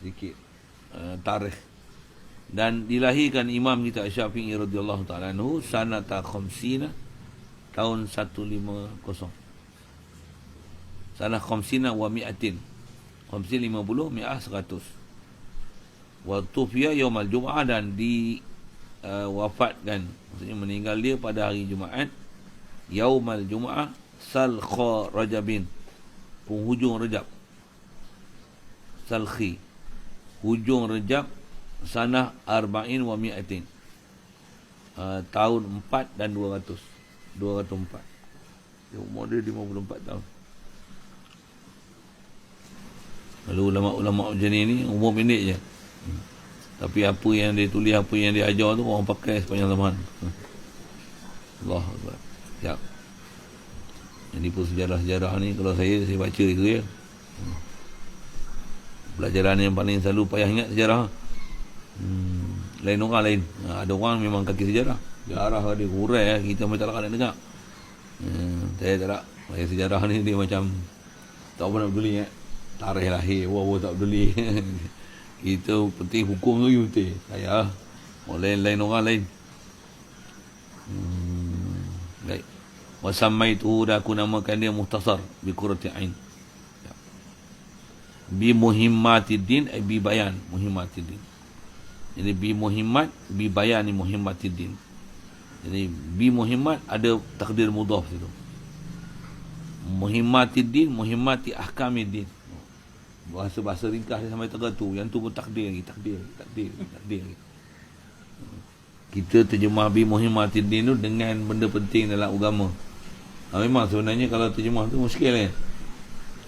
sedikit tarikh, dan dilahirkan imam kita Syafi'i radhiyallahu ta'ala anhu sanata khamsina, tahun 150, sanah khamsina wa mi'atin, khamsin 50, mi'ah 100. Wa tufiya yaumal Jum'ah, dan di wafatkan, maksudnya meninggal dia pada hari Jumaat, yaumal Jum'ah, salkha Rajabin, penghujung Rajab, salkhi, hujung Rajab, sanah arba'in wa mi'atin, tahun 4 dan 200, 204. Umur dia 54 tahun. Lalu ulama-ulama macam ni umur pendek je. Tapi apa yang dia tulis, apa yang dia ajar tu orang pakai sepanjang zaman. Allah Akbar. Ya. Jadi pun sejarah-sejarah ni kalau saya baca itu ya. Pelajaran yang paling selalu payah ingat sejarah. Lain orang lain. Ada orang memang kaki sejarah. Sejarah dia kurai, kita macam tak nak dengar. Saya tak nak. Saya sejarah ni dia macam tak apa nak peduli. Tarikh lahir, tak peduli. Kita penting hukum tu betul. Saya lain orang lain. Baik. Wa samaituhu, dah aku namakan dia muhtasar bi qurrati ain. Bi muhimmatiddin, bi bayan muhimmatiddin. Jadi bi muhimmat, bi bayan muhimmatiddin. Jadi bi muhimmat ada takdir mudhaf situ. Muhimmatiddin, muhimmati ahkamiddin. Bahasa-bahasa ringkas dia sampai tengah tu. Yang tu pun takdir lagi, takdir. Kita terjemah bi muhimmatiddin tu dengan benda penting dalam agama. Memang sebenarnya kalau terjemah tu muskil kan.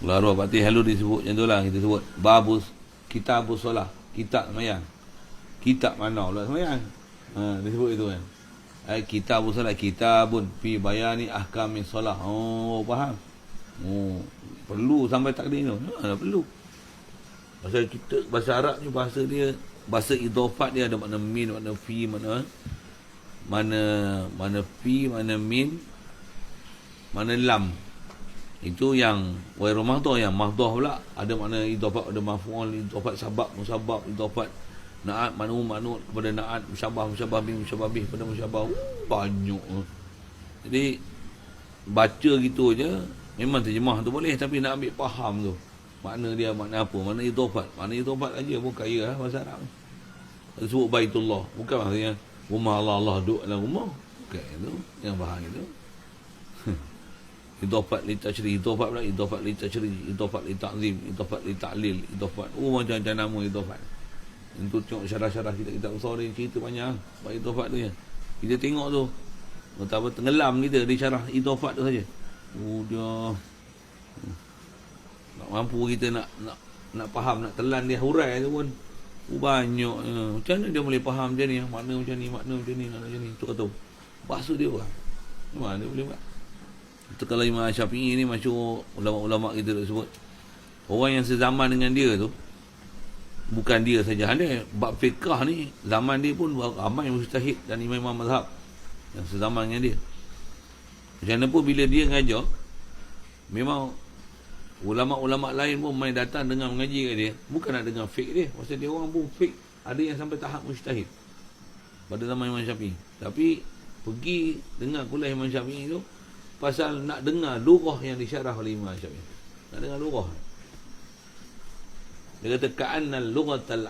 Kalau arwah Fatihah lalu disebut macam tu lah. Kita sebut babus kitabus solah, kitab semayang. Kitab mana pula semayang? Disebut itu kan. Kitabus solah, kitabun fi bayani ahkamis solah. Oh, faham? Perlu sampai takdir tu. Perlu. Pasal kita, bahasa Arab ni bahasa dia, bahasa idhofat dia ada makna min, makna fi, mana fi, mana min, mana lam. Itu yang wairumah tu, yang mahdoh pula ada makna idhofat, ada maf'ul, idhofat sabab, musabab, idhofat na'at, man'ut kepada na'at, musyabah bin musyababih pada musyabah. Banyak. Jadi baca gitu je memang terjemah tu boleh, tapi nak ambil faham tu makna dia, makna apa, makna idhofat aja pun kaya lah bahasa Arab. Sebut Baitullah, bukan maksudnya rumah Allah duduk dalam rumah, bukan itu yang faham itu. Idhofat li tasyrih, idhofat pula, idhofat li tasyrih, idhofat li ta'zim, idhofat li ta'lil, idhofat macam-macam nama idhofat. Untuk tengok syarah-syarah kita besar ni cerita banyak bab idhofat tu ya. Kita tengok tu betapa tenggelam kita di syarah idhofat tu saja. Dia tak mampu kita nak nak faham, nak telan dia hurai tu pun banyak. Macam mana dia boleh faham macam ni, makna macam ni, makna macam ni, makna macam ni. Tu kata bahasa dia orang. Mana dia boleh buat? Itu kalau Imam Syafi'i ni masyhur, ulama-ulama kita dah sebut. Orang yang sezaman dengan dia tu, bukan dia saja, ada bab fiqah ni zaman dia pun ramai mujtahid dan imam-imam mazhab yang sezaman dengan dia. Macam mana pun bila dia ngajar, memang ulama-ulama lain pun main datang dengar mengaji kat dia, bukan nak dengar fiqh dia. Maksud dia orang pun fiqh ada yang sampai tahap mujtahid pada zaman Imam Syafi'i. Tapi pergi dengar kuliah Imam Syafi'i tu pasal nak dengar lugah yang disyarah oleh Imam Syafi'i. Nak dengar lugah. Dia kata ka'anna al-lughatal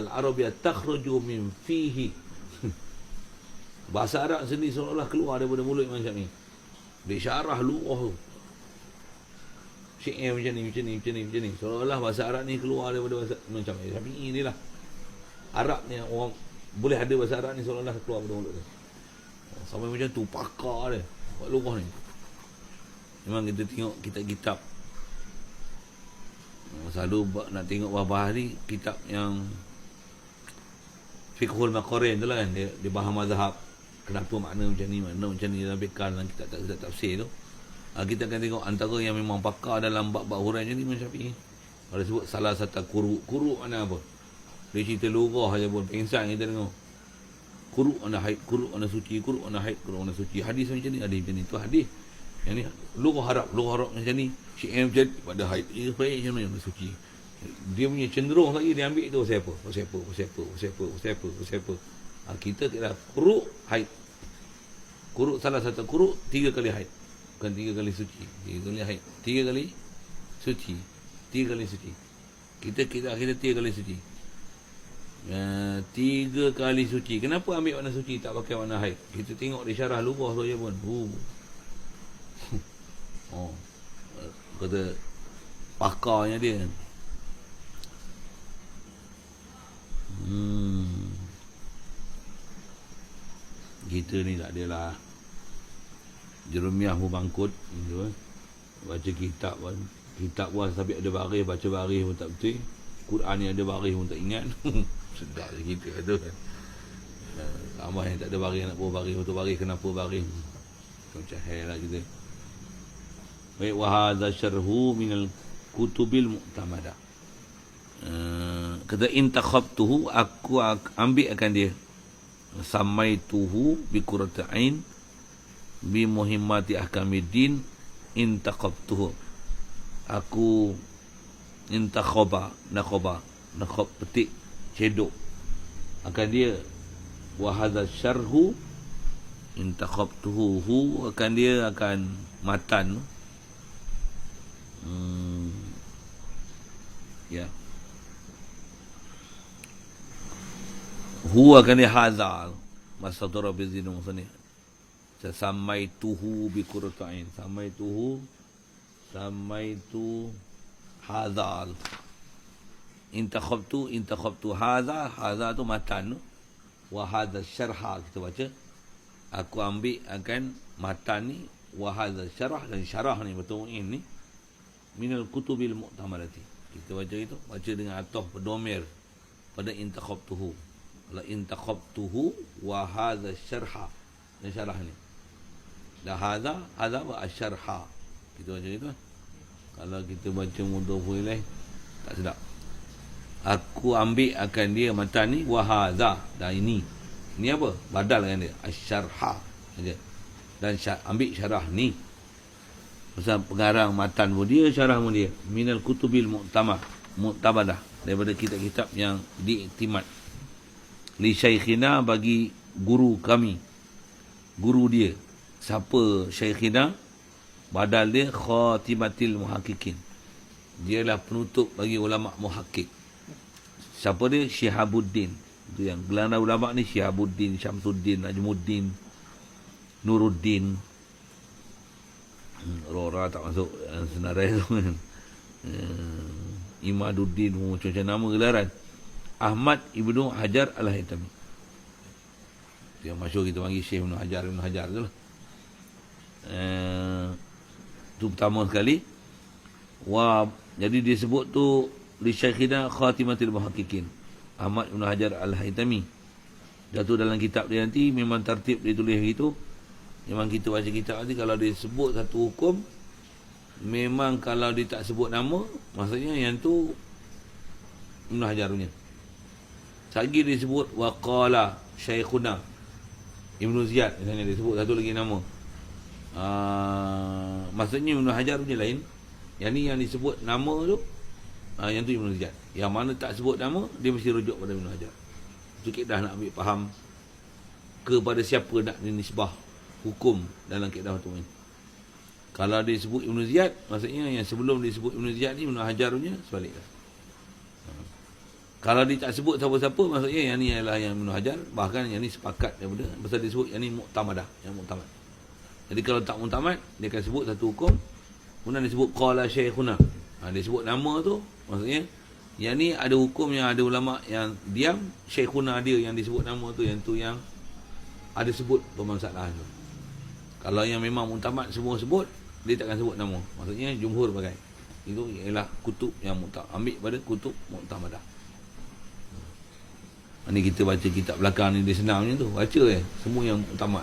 arabiyyah takhruju min fihi. Bahasa Arab sendiri seolah-olah keluar daripada mulut Imam Syafi'i. Dia syarah lugah tu. Syi'ir macam ni. Seolah-olah bahasa Arab ni keluar daripada bahasa Imam Syafi'i ni lah. Arab ni orang boleh ada bahasa Arab ni seolah-olah keluar daripada mulut dia. Sampai macam tu pakar dia buat lugah ni. Memang kita tengok kitab-kitab, selalu nak tengok bahas ni kitab yang Fiqhul Maqarin tu lah kan, dia faham mazhab, kenapa makna macam ni dalam fiqh, dalam kitab tafsir tu. Kita akan tengok antara yang memang pakar dalam bab-bab hurai macam ni Imam Syafi'i. Kalau sebut salah satu kuru mana apa, dia cerita lugah aja pun pengsan kita tengok. Kuru ana haid, kuru ana suci, kuru ana haid, kuru ana suci. Hadis macam ni, hadis macam ni, tu hadis. Yang ni lugah Arab macam ni, syi'ir macam pada haid. Baik macam mana yang suci. Dia punya cenderung lagi dia ambil tu siapa. Kita tidak kuru haid. Kuru salah satu kuru 3 kali haid. Bukan 3 kali suci. 3 kali haid. 3 kali suci. 3 kali suci. Kita 3 kali suci. 3 kali suci. Kenapa ambil warna suci tak pakai warna haid? Kita tengok di syarah lugah tu je pun. Kata pakarnya dia. Kita ni tak adalah Jeremiah pun bangkut baca kitab pun sampai ada baris, baca baris pun tak betul. Quran ni ada baris pun tak ingat. Sedap je kita tu kan. Ramai yang tak ada baris, nak bawa baris, betul baris, kenapa baris, macam hal lah kita. Baik, wa hadza syarhu minal kutubil mu'tamadah. Kata intakhabtuhu, aku ambil akan dia. Samaituhu bi qurrati ain bi muhimmati ahkamiddin. Intakhabtuhu, aku intakhaba nakhab petik cedok akan dia. Wa hadza syarhu intakhabtuhu, akan dia akan matan. Ya, huwa kan dia hadza masadara bizinu musani. Samaituhu bi qurratain, samaitu hadzal. Intakhabtu hadza tu matan. Wa hadza syarha, kita baca aku ambil akan matan ni. Wa hadza syarah, dan syarah ni betul ini minal kutubil mu'tamadati. Kita baca itu, baca dengan ataf berdomir pada intakhabtuhu. Kalau intakhabtuhu wa hadza syarha, dan syarah ni. Dan hadza wa asyarha. Kita baca itu. Kalau kita baca mudhafun ilaih tak sedap. Aku ambil akan dia matan ni wa hadza, dan ini apa? Badal dengan dia asyarha saja. Dan ambil syarah ni. Pasal pengarang matan pun dia, syarah pun dia. Minal kutubil mu'tabadah, daripada kitab-kitab yang diiktimat. Li syaikhina, bagi guru kami, guru dia. Siapa syaikhina? Badal dia khatimatil muhaqqiqin. Dialah penutup bagi ulama muhakkik. Siapa dia? Syihabuddin. Itu yang gelar ulama ni, Syihabuddin, Syamsuddin, Najmuddin, Nuruddin. Rora tak masuk senarai tu kan. Imaduddin, macam-macam nama gelaran. Ahmad Ibnu Hajar Al-Haytami. Yang masyhur kita panggil Syekh Ibnu Hajar tu lah. Itu pertama sekali. Wa Jadi dia sebut tu li Syekhina Khatimatul Muhaqqiqin Ahmad Ibn Hajar Al-Haytami. Jatuh dalam kitab dia nanti memang tertib dia tulis gitu. Memang kita baca kitab nanti kalau dia sebut satu hukum, memang kalau dia tak sebut nama, maksudnya yang tu Ibn Hajar punya. Lagi dia sebut waqala Syekhuna Ibn Ziyad, misalnya dia sebut satu lagi nama. Maksudnya Ibn Hajar punya lain. Yang ni yang disebut nama tu, yang tu Ibn Ziyad. Yang mana tak sebut nama, dia mesti rujuk pada Ibn Hajar. Itu kita dah nak ambil faham kepada siapa nak dinisbah hukum dalam kaedah hukum ini. Kalau dia sebut Ibn Ziyad, maksudnya yang sebelum dia sebut Ibn Ziyad ni Ibn Hajar punya, sebaliknya. Kalau dia tak sebut siapa-siapa, maksudnya yang ni adalah yang Ibn Hajar. Bahkan yang ni sepakat daripada, pasal dia sebut yang ni mu'tamadah, yang mu'tamad. Jadi kalau tak mu'tamad, dia akan sebut satu hukum, kemudian dia sebut qala Syekhuna. Dia sebut nama tu, maksudnya yang ni ada hukum yang ada ulama yang diam, Syekhuna dia yang disebut nama tu, yang tu yang ada sebut permasalahan tu. Kalau yang memang mu'tamad semua sebut, dia takkan sebut nama. Maksudnya jumhur pakai. Itu ialah kutub yang ambil pada kutub mu'tamadah. Ni kita baca kitab belakang ni, dia senangnya tu. Baca semua yang mu'tamad.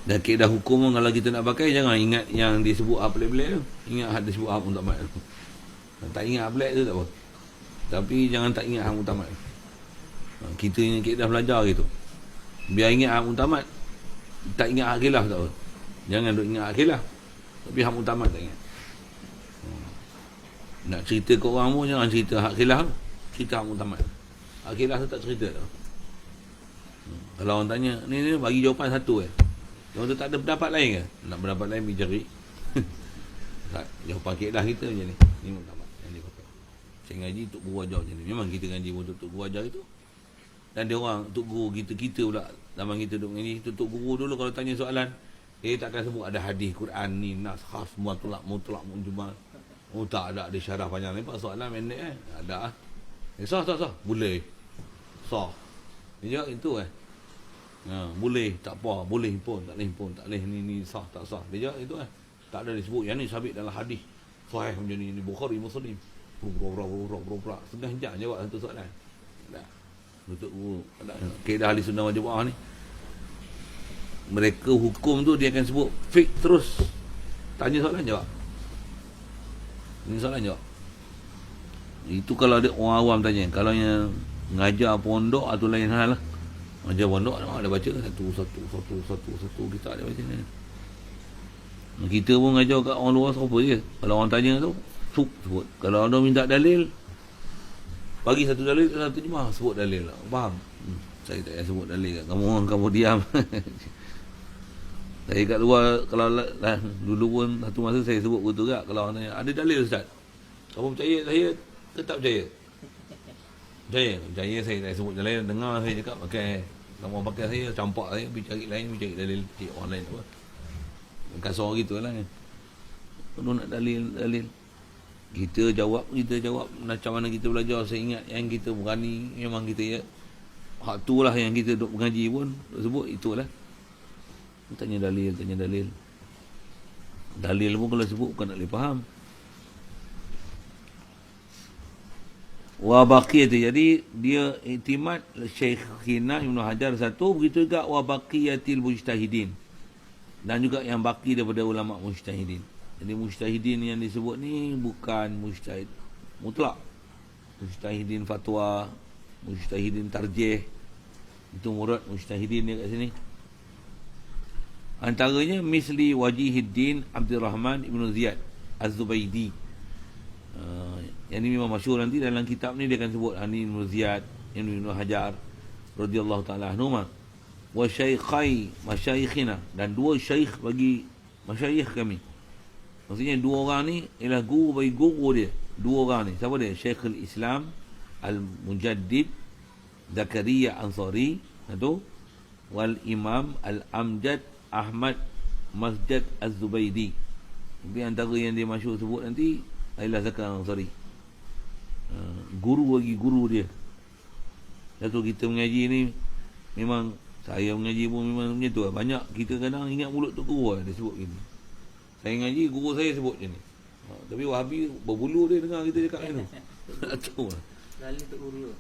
Dan kaedah hukum kalau kita nak pakai, jangan ingat yang disebut apa pelik-pelik tu. Ingat hak disebut apa mu'tamad tu. Tak ingat pelik tu tak apa. Tapi jangan tak ingat hak mu'tamad. Kita ni kaedah belajar gitu. Biar ingat hak mu'tamad, tak ingat hak khilaf tak apa. Jangan duk ingat hak khilaf, tapi hak mu'tamad tak ingat. Nak cerita ke orang pun jangan cerita hak khilaf, cerita hak mu'tamad. Hak khilaf tu tak cerita tau. Kalau orang tanya, ni bagi jawapan satu orang tu tak ada pendapat lain ke? Nak pendapat lain pergi cari. Jawapan kaedah kita je ni. Ni mu'tamad yang dia pakai. Saya ngaji Tok Guru ajar macam ni. Memang kita ngaji untuk Tok Guru ajar itu. Dan dia orang Tok Guru kita pula zaman kita duduk ni, Tok Guru dulu kalau tanya soalan, takkan sebut ada hadis Quran ni nas khas mutlak mujmal. Tak ada syarah panjang ni, pak soalan pendek ada sah boleh sah dia jawab itu boleh tak apa, boleh pun tak boleh ni sah tak sah, dia jawab itu tak ada disebut yang ni sabit dalam hadis sahih macam ni Bukhari Muslim bro setengah jam jawab satu soalan. Tak Untuk kaedah ahli sunnah wal jamaah ni, mereka hukum tu dia akan sebut fik terus, tanya soalan jawab, ini soalan jawab. Itu kalau ada orang awam tanya. Kalau yang ngajar pondok atau lain hal lah. Ngajar pondok ada baca satu kita ada baca ni. Kita pun ngajar kat orang luar siapa je. Kalau orang tanya tu sebut. Kalau orang minta dalil, bagi satu dalil, satu jemaah sebut dalil lah. Faham? Saya tak payah sebut dalil kat kamu diam. Saya kat luar, kalau dulu pun satu masa saya sebut betul tak, kalau orang tanya, ada dalil Ustaz? Kamu percaya saya ke tak percaya? Percaya saya tak sebut dalil, dengar saya cakap pakai, kamu pakai saya, campak saya, pergi cari lain, pergi cari dalil, cari orang lain apa. Kasar gitu lah kan. Penuh nak dalil. Kita jawab macam mana kita belajar. Saya ingat yang kita berani, memang kita hak tu lah yang kita duk mengaji pun sebut, itulah. Tanya dalil. Dalil pun kalau sebut bukan tak boleh faham. Wa baqiyati, jadi dia iktimad Syekhina Ibn Hajar satu, begitu juga wa baqiyatil mujtahidin, dan juga yang baki daripada ulama mujtahidin. Jadi mujtahidin yang disebut ni bukan mujtahid mutlak, mujtahidin fatwa, mujtahidin tarjih, itu murad mujtahidin dia kat sini. Antaranya misli Wajihuddin Abdul Rahman Ibn Ziyad Az-Zubaydi. Yang ini memang masyhur, nanti dalam kitab ni dia akan sebut Ani Ibn Ziyad, Ibn Hajar radhiyallahu taala anhuma, wa syaikhai masyayikhina, dan dua syekh bagi masyayikh kami. Maksudnya dua orang ni ialah guru bagi guru dia. Dua orang ni siapa dia? Syekhul Islam Al-Mujaddid Zakaria Ansari satu, wal Imam Al-Amjad Ahmad Masjid Az-Zubaydi. Tapi antara yang dia masyhur sebut nanti adalah Zakaria Ansari, guru bagi guru dia. Satu kita mengaji ni, memang saya mengaji pun memang macam tu lah. Banyak kita kadang ingat mulut tu guru lah, dia sebut gini. Saya ngaji, guru saya sebut macam ni. Tapi Wahabi berbulu dia dengar kita cakap macam tu. Tak tahu lah. Lalu Tok Guru.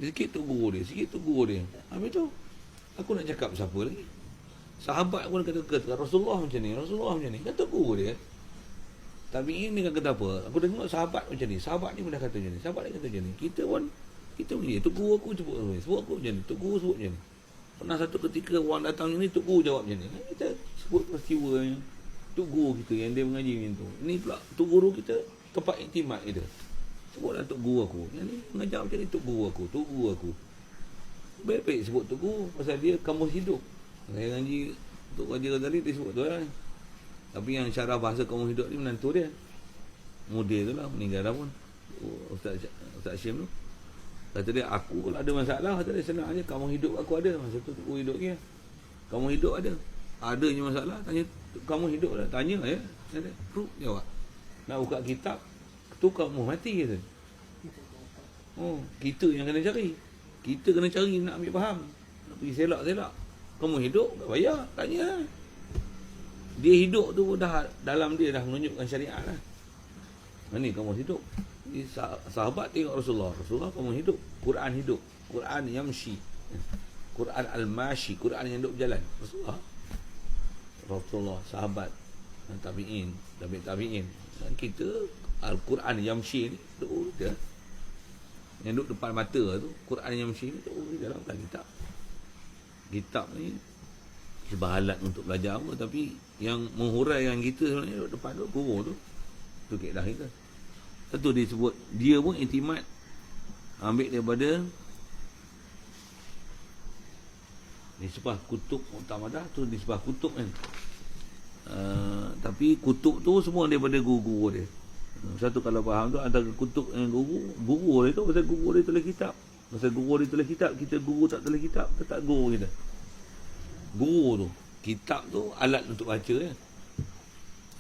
Sikit tu guru dia, sikit tu guru dia. Habis tu, aku nak cakap siapa lagi? Sahabat pun kata Rasulullah macam ni, Rasulullah macam ni. Kata guru dia. Tabi'in ni kan kata apa? Aku dengar sahabat macam ni. Sahabat ni pun dah kata macam ni. Sahabat ni kata macam ni. Kita pun ni. Tok guru aku sebut aku macam ni. Tok guru sebut macam ni. Pernah satu ketika orang datang macam ni, Tok guru jawab macam ni. Kita sebut peristiwa yang Tok guru kita yang dia mengaji macam tu. Ni pula Tok guru kita tempat iktimat kita. Sebutlah Tok guru aku. Yang ni mengajar macam ni Tok guru aku. Tok guru aku. Baik-baik sebut Tok guru pasal dia kamus hidup. Saya ngaji Tok Raja Ghazali dia sebut tu lah. Tapi yang syarah bahasa kamus hidup ni menantu dia. Muda tu lah, meninggal dah pun. Ustaz Hashim tu. Kata dia, aku kalau ada masalah, kata dia senang aja. Kamus hidup aku ada. Masa tu Tok guru hidup dia. Kamus hidup ada. Adanya masalah, tanya kamus hidup lah. Tanya ya. Kata, jawab. Nak buka kitab, tu kamu mati kata. Kita yang kena cari. Kita kena cari nak ambil faham. Nak pergi selak-selak. Kamu hidup, tak payah. Tanya lah. Dia hidup tu dah dalam dia dah menunjukkan syariat lah. Ni kamu hidup. Ni sahabat tengok Rasulullah. Rasulullah kamu hidup. Quran hidup. Quran yamshi. Quran al-mashi. Quran yang duduk berjalan. Rasulullah. Sahabat. Tabi'in. Tabi'in. Dan kita Al-Quran yamshi ni duduk dia. Yang duduk depan mata tu. Quran yamshi ni duduk di dalam kitab. Kitab ni sebahalat untuk belajar apa, tapi yang menghuraikan kita sebenarnya duduk depan tu guru tu. Tu kaedah kita. Satu dia sebut dia pun intimat ambil daripada nisbah kutub Mu'tamadah tu, nisbah kutub kan. Tapi kutub tu semua daripada guru-guru dia. Satu kalau faham tu antara kutub dengan guru dia tu pasal guru dia tulis kitab. Pasal guru dia tulis kitab, kita guru tak tulis kitab, tetap guru kita. Guru tu, kitab tu alat untuk baca ya.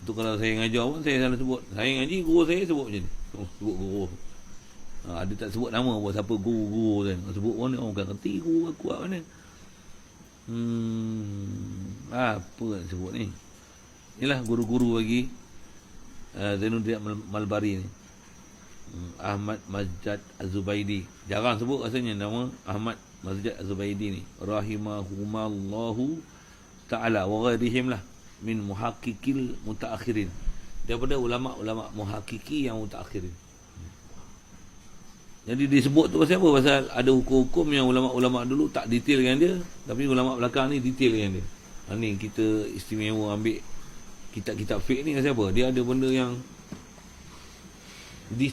Tu kalau saya ngajar pun saya selalu sebut. Saya ngaji guru saya sebut macam ni. Sebut guru. Ada tak sebut nama apa siapa guru-guru kan. Sebut orang ni orang bukan kerti guru aku kat mana. Apa nak sebut ni? Inilah guru-guru bagi Zainuddin Malbari ni. Ahmad Majid Az-Zubaidi. Jarang sebut rasanya nama Ahmad Majid Az-Zubaidi ni. Rahimahumallahu ta'ala wa ghairihim lah min muhakkikil mutaakhirin. Daripada ulama-ulama muhakkiki yang mutaakhirin. Jadi disebut tu pasal apa? Pasal ada hukum-hukum yang ulama-ulama dulu tak detailkan dia, tapi ulama belakang ni detailkan dia. Ni kita istimewa ambil kitab-kitab fiqh ni pasal apa? Dia ada benda yang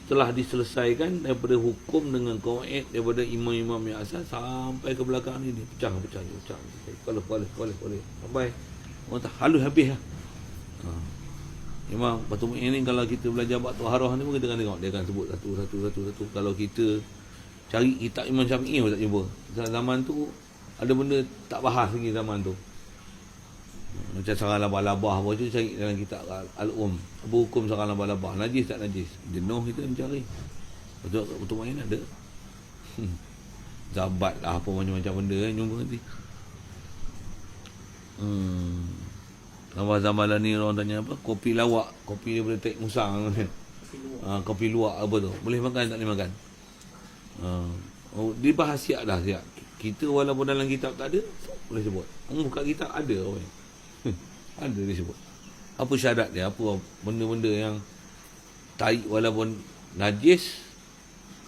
telah diselesaikan daripada hukum dengan kawaid daripada imam-imam yang asal sampai ke belakang ni dia pecah boleh sampai orang tak halus habis lah. Memang Batu Mu'in ni kalau kita belajar bab taharah ni pun kita akan tengok dia akan sebut satu. Kalau kita cari kitab Imam Syafi'i pun tak jumpa. Zaman tu ada benda tak bahas lagi zaman tu. Macam sarang labah-labah apa tu cari dalam kitab Al-Um. Apa hukum sarang labah-labah? Najis tak najis? Jenuh kita mencari. Betul main ada. Zabat lah apa macam-macam benda kan jumpa nanti. Zaman-zaman ni orang tanya apa? Kopi lawak. Kopi daripada Tek Musang. Kopi luwak apa tu? Boleh makan tak boleh makan? Dia bahas siap dah siap. Kita walaupun dalam kitab tak ada, boleh sebut. Buka kitab ada orang. Ada dia sebut. Apa syarat dia? Apa benda-benda yang tarik walaupun najis,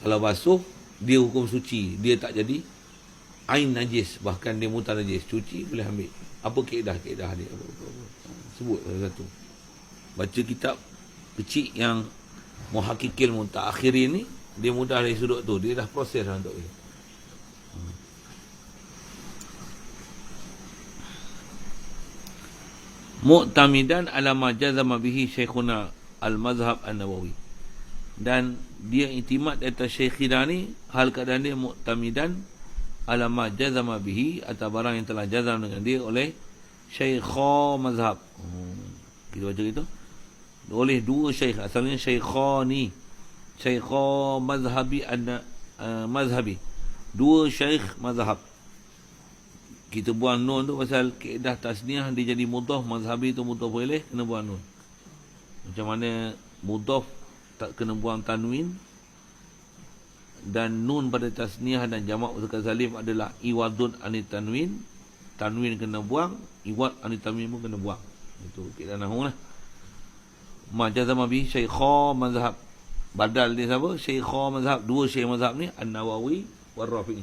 kalau basuh dia hukum suci, dia tak jadi ain najis, bahkan dia mutar najis, cuci boleh ambil. Apa kaedah dia? Apa. Sebut satu. Baca kitab kecil yang muhakkikil mutaakhirin ni, dia mudah dari sudut tu, dia dah proses lah untuk dia. Mu'tamidan ala ma jazama bihi Syekhuna al-Mazhab an-Nawawi. Dan dia intimat atas Syekhina ni, hal keadaan dia mu'tamidan ala ma jazama bihi, atas barang yang telah jazam dengan dia oleh Syekha Mazhab. Kita baca gitu. Oleh dua syekh, asalnya Syekhani, Syekha Mazhabi Mazhabi. Dua syekh mazhab. Kita buang nun tu pasal kaedah tasniah dia jadi mudhaf, mazhabi tu mudhaf boleh, kena buang nun. Macam mana mudhaf tak kena buang tanwin, dan nun pada tasniah dan jamak muzakkar salim adalah iwadun anit tanwin. Tanwin kena buang, iwad anit tanwin pun kena buang. Itu kita nahwu lah. Ma jazama bi syaikha mazhab. Badal dia siapa? Syaikha mazhab. Dua syekh mazhab ni An-Nawawi wa Rafi'i.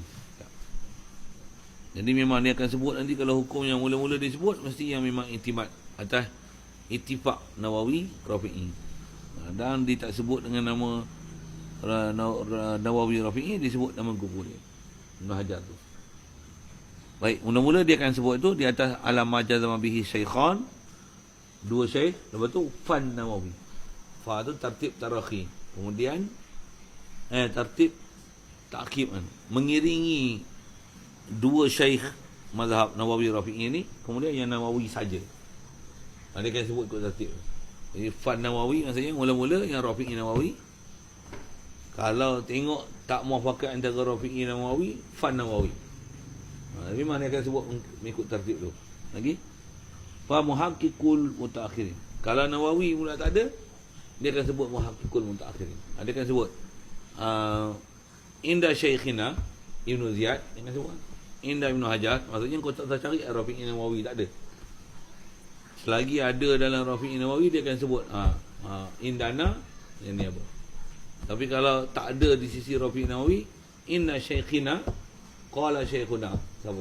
Jadi memang dia akan sebut nanti kalau hukum yang mula-mula dia sebut mesti yang memang iktimat atas ittifaq Nawawi Rafi'i. Dan dia tak sebut dengan nama Nawawi Rafi'i, disebut nama guru dia Ibn Hajar tu. Baik, mula-mula dia akan sebut itu di atas alam majazama bihi syaikhan, dua syekh, lepas tu fan Nawawi. Fa tu tertib tarakhi. Kemudian tertib takhib kan, mengiringi dua syekh mazhab Nawawi Rafi'i ni, kemudian yang Nawawi saja. Dia akan sebut ikut tertib. Jadi fan Nawawi maksudnya mula-mula yang Rafi'i Nawawi. Kalau tengok tak muafakat antara Rafi'i dan Nawawi, fan Nawawi. Tapi mana akan sebut mengikut tertib tu. Lagi fa muhaqqiqul mutaakhirin. Kalau Nawawi pula tak ada, dia akan sebut muhaqqiqul mutaakhirin. Dia akan sebut inda syaikhina Ibnu Ziyad, dia akan sebut inda Ibnu Hajar. Maksudnya kau tak cari Rafi'i Nawawi, tak ada. Selagi ada dalam Rafi'i Nawawi, dia akan sebut indana, yang ni apa. Tapi kalau tak ada di sisi Rafi'i Nawawi, inna syaikhina qala syaikhuna, siapa.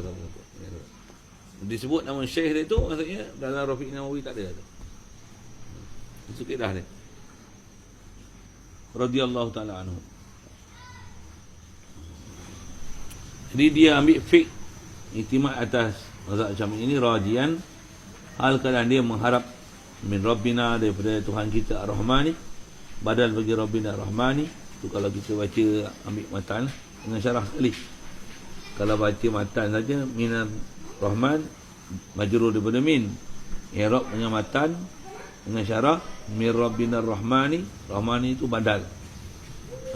Disebut nama syekh dia tu, maksudnya dalam Rafi'i Nawawi tak ada. Itu kaedah dia. Radhiyallahu ta'ala anhu. Jadi dia ambil fiqh iktimat atas mazhab Syafi'i ini rajian, hal keadaan dia mengharap min Rabbina, daripada Tuhan kita Ar-Rahmani, badal bagi Rabbina Ar-Rahmani. Itu kalau kita baca ambil matan dengan syarah sekali. Kalau baca matan saja minar Rahman majrur daripada min, i'rab dengan matan dengan syarah min Rabbina Ar-Rahmani. Rahmani itu badal.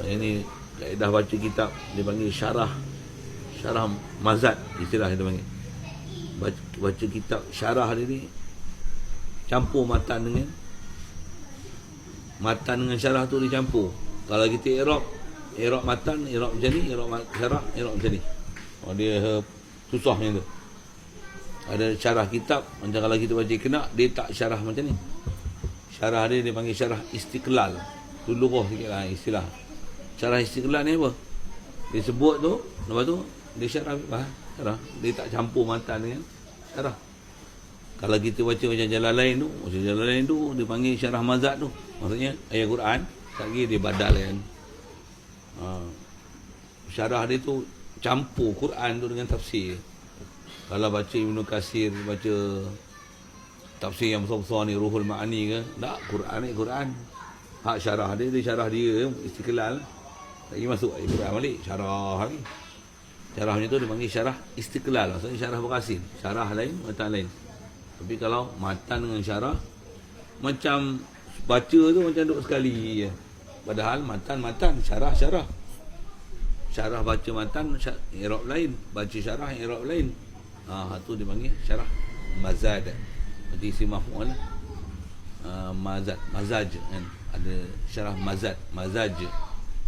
Ini kaedah baca kitab dia panggil syarah mazad, istilah dia panggil. Baca kitab syarah dia ni campur matan dengan syarah tu dicampur. Kalau kita i'rab matan, i'rab macam ni, i'rab syarah, i'rab macam ni. Dia susahnya tu. Ada syarah kitab, macam kalau kita baca kena, dia tak syarah macam ni. Syarah dia panggil syarah istiqlal. Tu luruh sikit lah istilah. Syarah istiqlal ni apa? Dia sebut tu, lepas tu dia syarah. Dia tak campur matan dengan syarah. Kalau kita baca macam Jalalain tu, dia panggil syarah mazad tu. Maksudnya ayat Quran, lagi dia badal kan. Syarah dia tu campur Quran tu dengan tafsir. Kalau baca Ibnu Katsir, baca tafsir yang besar-besar ni, Ruhul Ma'ani ke, tak, Quran ni Quran. Hak syarah dia syarah dia istiqlal. Lagi masuk ayat Quran balik, syarah lagi. Syarahnya tu dia panggil syarah istiqlal, maksudnya syarah berhasil. Syarah lain, matan lain. Tapi kalau matan dengan syarah, macam baca tu macam duduk sekali je. Padahal matan, syarah. Syarah baca matan, i'rab lain. Baca syarah, i'rab lain. Tu dia panggil syarah mazad. Berarti isim maf'ul lah. Mazaj kan. Ada syarah mazaj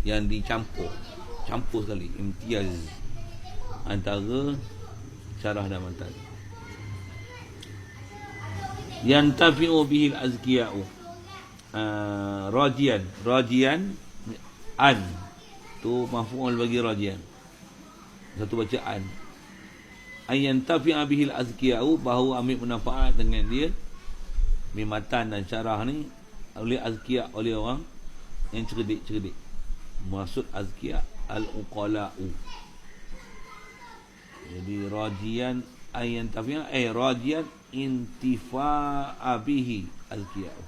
yang campur sekali, imtiaz antara syarah dan matan. Yantafi'u bihil azkiya'u. Rajian an tu maf'ul bagi rajian. Satu baca an. Yantafi'a bihil azkiya'u, bahawa ambil manfaat dengan dia mimatan dan syarah ni oleh azkiya, oleh orang yang cerdik. Maksud azkiya al-uqala'u. Jadi rajian yantafi'a rajian intifa'a bihi azkiya'u.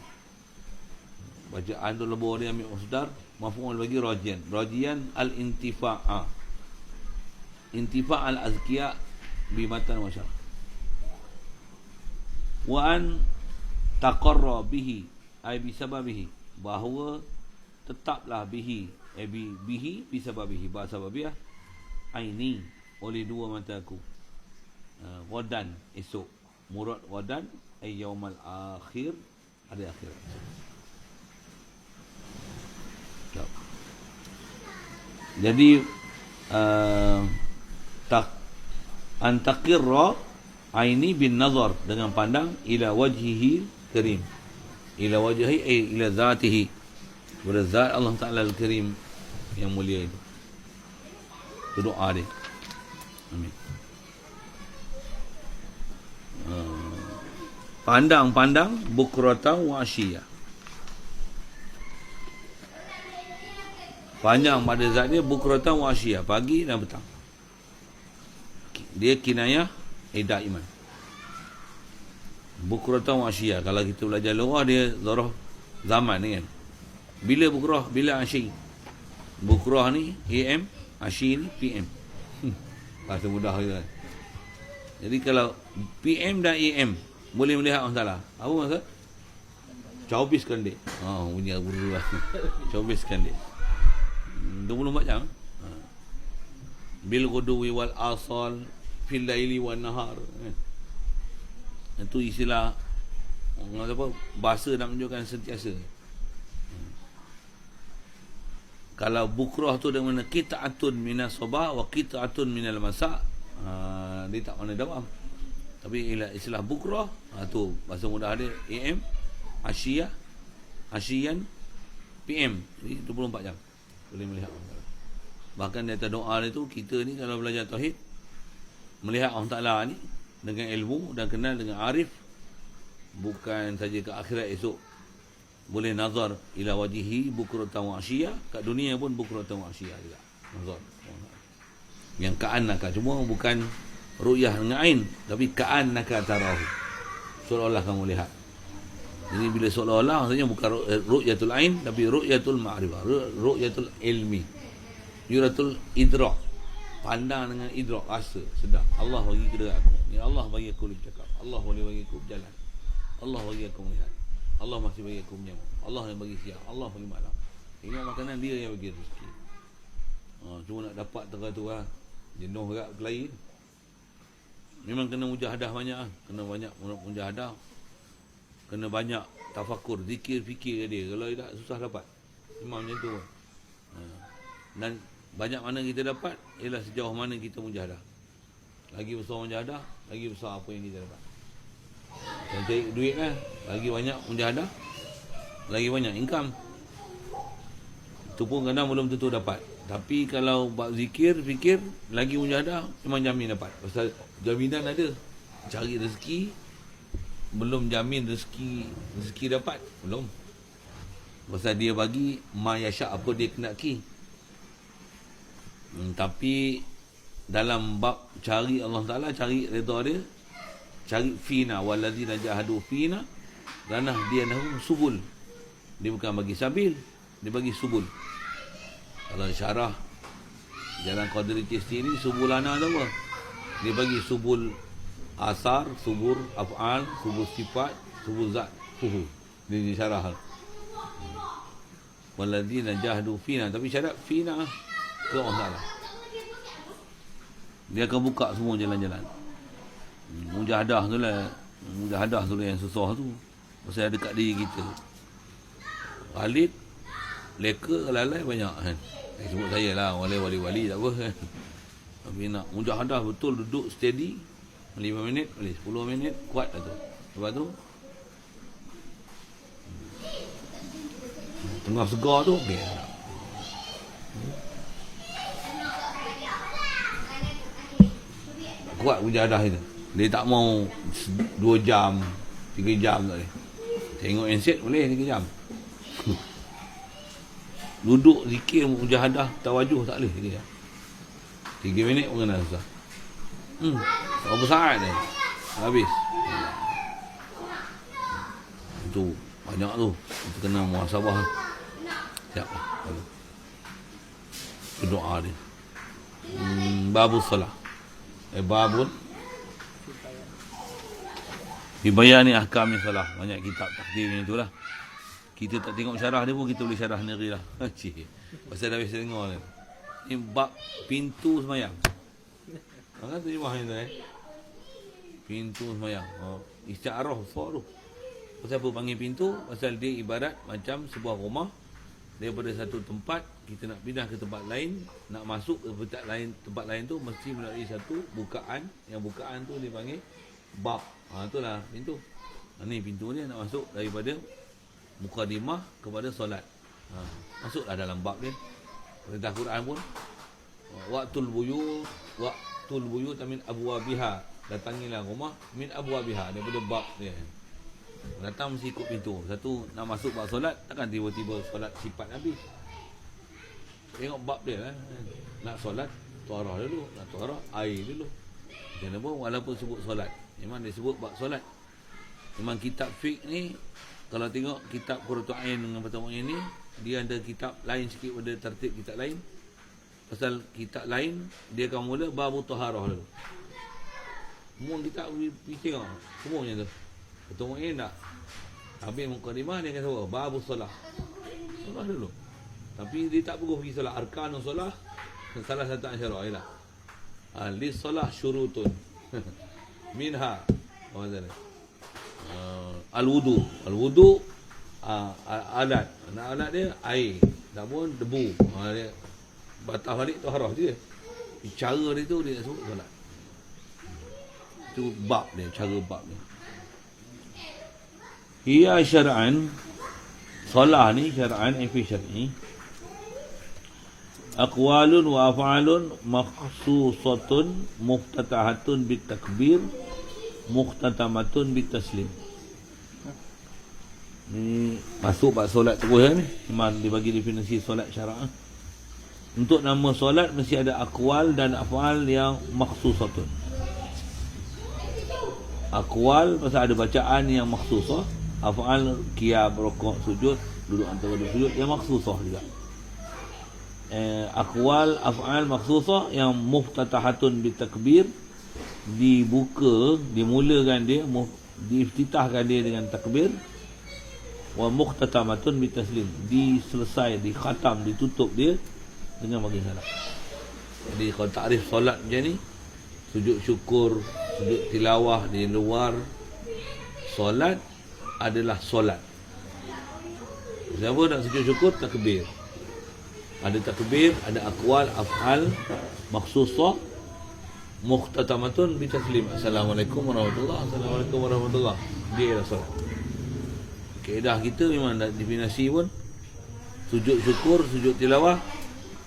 Bacaan tu lebur dia ambil masdar maf'ul bagi rajian al-intifa'a. Intifa' al-azkiya bimatan wa syarah. Wa an taqarra bihi ay bisababihi, bahawa tetaplah bihi bisababihi, bahasa babiah aini, oleh dua mataku. Wadan, esok. Murad wadan ay yaumal akhir, hari akhirat. Jadi tak antaqirra aini bin nazar, dengan pandang ila wajhihi karim, ila wajhihi ila zatihi, kepada zat Allah Taala al-Karim yang mulia itu. Itu doa dia. Amin. Pandang-pandang bukratan wa asyiyah. Panjang pada zat dia bukratan wa asyiyah, pagi dan petang. Dia kinayah daiman. Bukratan wa asyiyah. Kalau kita belajar luar, dia zarah zaman ni kan. Bila bukrah, bila asyi. Bukrah ni AM, asyi ni PM. Bahasa mudah je kan. Jadi kalau PM dan AM boleh melihat Allah Ta'ala, apa maksud? Caubiskan dia. Bunyi guru lah. Caubiskan dia. 24 jam. Bil ghuduwi wal asal fil laili wan nahar. Itu istilah orang apa, bahasa nak menunjukkan sentiasa. Kalau bukrah tu dengan mana qita'atun minas sabah wa qita'atun minal masa', dia tak mana dawam. Tapi istilah bukrah, tu bahasa mudah dia AM, asyiyah, asyiyan, PM. Jadi 24 jam boleh melihat Allah Ta'ala. Bahkan di atas doa dia tu, kita ni kalau belajar tauhid, melihat Allah Ta'ala ni dengan ilmu dan kenal dengan arif, bukan saja ke akhirat esok boleh nazar ila wajihi bukratan wa asyiyah, kat dunia pun bukratan wa asyiyah juga nazar. Yang ka'annaka, cuma bukan ru'yah dengan ain, tapi ka'annaka tarahu, seolah-olah kamu lihat. Jadi bila seolah-olah, maksudnya bukan ru'yatul ain, tapi ru'yatul ma'rifah, ru'yatul ilmi, yuratul idrak, pandang dengan idrak, rasa, sedar. Allah bagi kepada aku, ya Allah bagi aku bercakap, Allah boleh bagi aku berjalan, Allah bagi aku melihat, Allah masih bagi aku menyambut, Allah yang bagi siang, Allah bagi malam. Ini makanan dia yang bagi rezeki. Cuma nak dapat tengah tu lah, jenuh agak berkelahi. Memang kena mujahadah banyak, kena banyak mujahadah, kena banyak tafakur, zikir, fikir dia. Kalau tidak, susah dapat. Memang macam tu. Dan banyak mana kita dapat ialah sejauh mana kita mujahadah. Lagi besar mujahadah, lagi besar apa yang kita dapat. Kalau cari duit kan, lagi banyak mujahadah, lagi banyak income. Itu pun kadang belum tentu dapat. Tapi kalau bab zikir, fikir, lagi mujahadah, memang jamin dapat. Pasal jaminan ada. Cari rezeki, belum jamin rezeki dapat. Belum. Pasal dia bagi ma yasha, apa dia kenaki. Tapi dalam bab cari Allah Ta'ala, cari redha dia, cari fina wallazina jahadu fina lanahdiyannahum subul. Dia bukan bagi sabil, dia bagi subul. Kalau syarah Jalan Qadri Chisti ni, subulana tu apa? Dia bagi subul asar, subul af'al, subul sifat, subul zat. Dia disyarah. Walladzina jahadu fina, tapi syarat fina ke Allah Ta'ala. Dia akan buka semua jalan-jalan. Mujahadah tu lah, mujahadah tu lah yang susah tu. Pasal ada kat diri kita. Walid, leka, lalai banyak kan. Sebut saya lah, wali-wali tak apa kan. Tapi nak mujahadah betul, duduk steady 5 minit, boleh 10 minit, kuat lah tu. Lepas tu tengah segar tu, okay. Kuat mujahadah itu. Dia tak mau 2 jam, 3 jam tak boleh. Tengok handset boleh 3 jam. Duduk zikir mujahadah tawajuh tak boleh dia. 3 minit pun kena susah. Berapa saat dia habis. Itu banyak tu. Itu kena muhasabah. Siap lah. Doa dia. Babus salah. Babun Bibayani ahkam salah. Banyak kitab takdir ni itulah. Kita tak tengok syarah dia pun, kita boleh syarah sendiri lah. Pasal dah biasa dengar ni. Ni bab pintu semayang. Kan terjemah ni tu pintu semayang. Isti'arah besar tu. Pasal apa panggil pintu? Pasal dia ibarat macam sebuah rumah daripada satu tempat kita nak pindah ke tempat lain, nak masuk ke tempat lain tu mesti melalui satu bukaan. Yang bukaan tu dipanggil bab. Itulah pintu. Ni pintu ni nak masuk daripada mukadimah kepada solat. Masuklah dalam bab dia. Perintah Quran pun waqtul buyut min abwabiha. Datangilah rumah min abwabiha, daripada bab dia. Datang mesti ikut pintu. Satu nak masuk bab solat, takkan tiba-tiba solat sifat Nabi. Tengok bab dia lah. Nak solat, tuarah dulu. Nak tuarah, air dulu. Kenapa? Walaupun sebut solat, memang dia sebut bab solat. Memang kitab fiqh ni, kalau tengok kitab Qurratul Ain dengan Fathul Mu'in ni, dia ada kitab lain sikit pada tertib kitab lain. Pasal kitab lain, dia akan mula babu taharah dulu. Semua kitab pergi tengok, semuanya tu. Fathul Mu'in tak. Habis mukadimah dia akan sebut babu solah. Solah dulu. Tapi dia tak pergi solah. Arkanus solah, salah satu asyarah ialah lis solah syurutun. Minha al-wudu. Al-wudu alat. Alat dia air. Tak pun debu. Dia batas balik taharah je. Cara dia tu dia sebut solat. Itu bab dia, cara bab dia. Ia syar'an, solah ni syar'an, fi syar'i, aqwalun wa af'alun makhsusatun muftatahatun bitakbir muhtatamatun bitaslim. Ni masuk bab solat terus ni. Memang dibagi definisi solat syar'an. Untuk nama solat mesti ada aqwal dan af'al yang makhsusatun. Aqwal pasal ada bacaan yang makhsusah, af'al qiyam, rukuk, sujud, duduk antara dua sujud yang makhsusah juga. Aqwal, af'al makhsusah yang muftatahatun bitakbir, dibuka, dimulakan dia, diiftitahkan dia dengan takbir, wa muhtatamatun bitaslim, diselesai, dikhatam, ditutup dia dengan bagi salam. Jadi kalau takrif solat macam ni, sujud syukur, sujud tilawah di luar solat adalah solat. Siapa nak sujud syukur, takbir. Ada takbir, ada aqwal, af'al makhsusah, muhtatamatun bitaslim. Assalamualaikum warahmatullahi wabarakatuh. Assalamualaikum warahmatullahi wabarakatuh. Dia adalah solat. Kaedah kita memang dah definisi pun, sujud syukur, sujud tilawah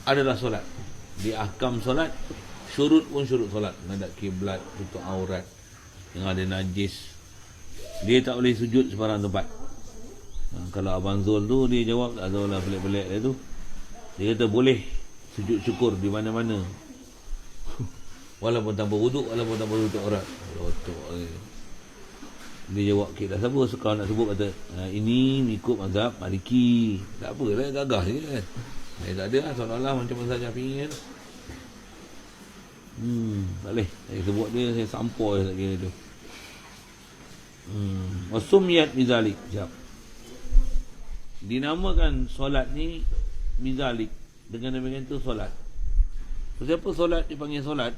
adalah solat. Di ahkam solat, syurut pun syurut solat. Menghadap kiblat, tutup aurat, yang ada najis, dia tak boleh sujud sebarang tempat. Kalau Abang Zul tu dia jawab, tak tahu lah pelik-pelik dia tu. Dia kata boleh sujud syukur di mana-mana. Walaupun tanpa wuduk, walaupun tanpa tutup aurat. Dia jawab, kita siapa suka nak sebut kata ini mengikut mazhab Maliki. Tak apalah, gagah je kan. Tak ada lah, seolah-olah macam mazhab Syafi'i kan. Tak boleh. Saya sebut dia, saya sampoi tak kira tu. Wasumiyat mizalik. Sekejap. Dinamakan solat ni mizalik. Dengan demikian tu solat. Siapa solat dipanggil solat?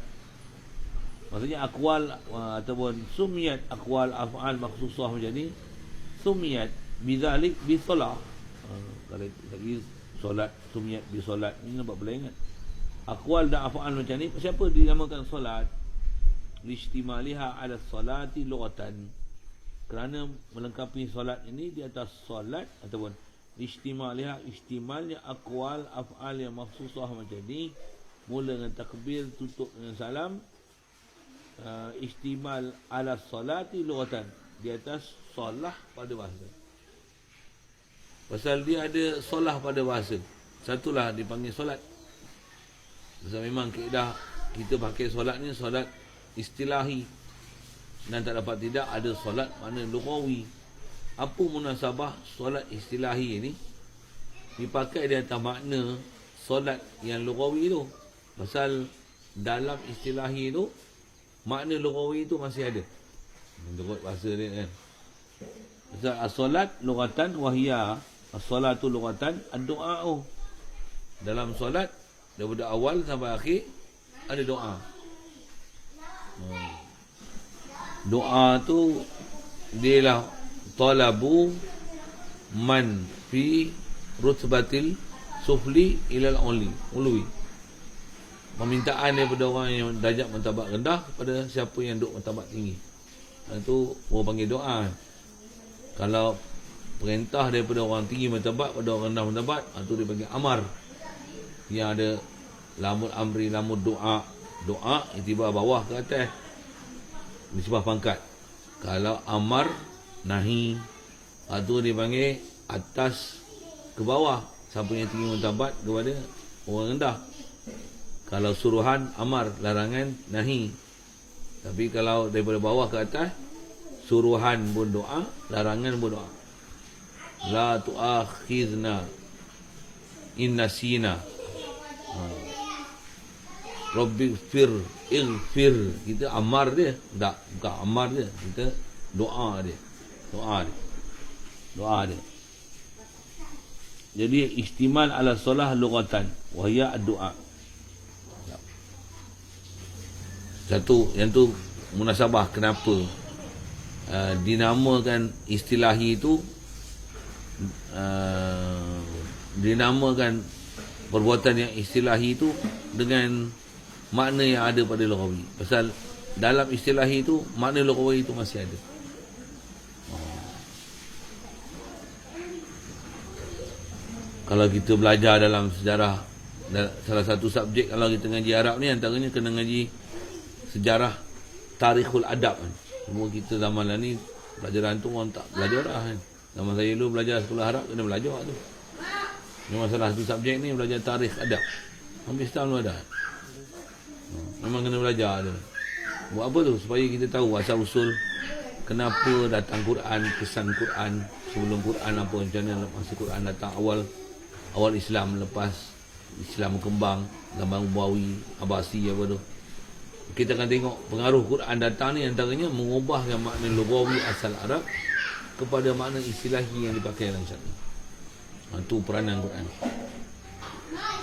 Maksudnya akwal ataupun sumiyat akwal af'al makhsusah macam ni. Sumiyat bizalik bisolah. Kalau lagi solat sumiyat bisolat ni nampak boleh ingat. Akwal dan af'al macam ni, siapa dinamakan solat? Listimaliha ala salati lughatan. Kerana melengkapi solat ini di atas solat, ataupun listimaliha, istimalnya akwal af'al yang makhsusah macam ni, mula dengan takbir, tutup dengan salam. Istimal ala salati lughatan, di atas solah pada bahasa. Pasal dia ada solah pada bahasa, satulah dipanggil solat. Sebab memang kaedah kita pakai solat ni solat istilahi, dan tak dapat tidak ada solat makna lughawi. Apa munasabah solat istilahi ni dipakai di atas makna solat yang lughawi tu? Pasal dalam istilahi tu makna lughawi tu masih ada. Menurut bahasa dia kan. Pasal as-solat lughatan wahia, as-solatu lughatan ad-du'a'u. Dalam solat daripada awal sampai akhir ada doa. Doa tu dia lah talabu man fi rutbatil sufli ilal ulwi. Permintaan daripada orang yang darjat martabat rendah kepada siapa yang duduk martabat tinggi. Itu orang panggil doa. Kalau perintah daripada orang tinggi martabat pada orang rendah martabat, itu dia panggil amar. Yang ada lamul amri, lamul doa. Doa itibar bawah ke atas, nisbah pangkat. Kalau amar, nahi, itu dia panggil atas ke bawah, siapa yang tinggi martabat kepada orang rendah. Kalau suruhan, amar, larangan, nahi. Tapi kalau daripada bawah ke atas, suruhan pun doa, larangan pun doa. La tu'akhizna in nasina. Rabbi ighfir. Kita amar dia, tak, bukan amar dia, kita doa dia. Doa dia. Jadi istimal ala solah lughatan wa hiya ad-du'a. Satu, yang tu munasabah kenapa dinamakan istilahi itu, dinamakan perbuatan yang istilahi itu dengan makna yang ada pada lughawi. Pasal dalam istilahi itu makna lughawi itu masih ada. Kalau kita belajar dalam sejarah, salah satu subjek kalau kita ngaji Arab ni, antaranya kena ngaji sejarah tarikhul adab kan. Semua kita zaman lah ni pelajaran tu orang tak belajar dah kan. Zaman saya dulu belajar sekolah Arab kena belajar tu. Memang salah satu subjek ni belajar tarikh adab. Hampir setahun tu ada. Memang kena belajar tu. Buat apa tu? Supaya kita tahu asal usul kenapa datang Quran, kesan Quran, sebelum Quran apa, macam mana masa Quran datang, awal Islam, lepas Islam berkembang, zaman Umawi, Abbasi apa tu. Kita akan tengok pengaruh Quran datang ni antaranya mengubahkan makna lughawi asal Arab kepada makna istilahi yang dipakai dalam syariat. Itu peranan Quran.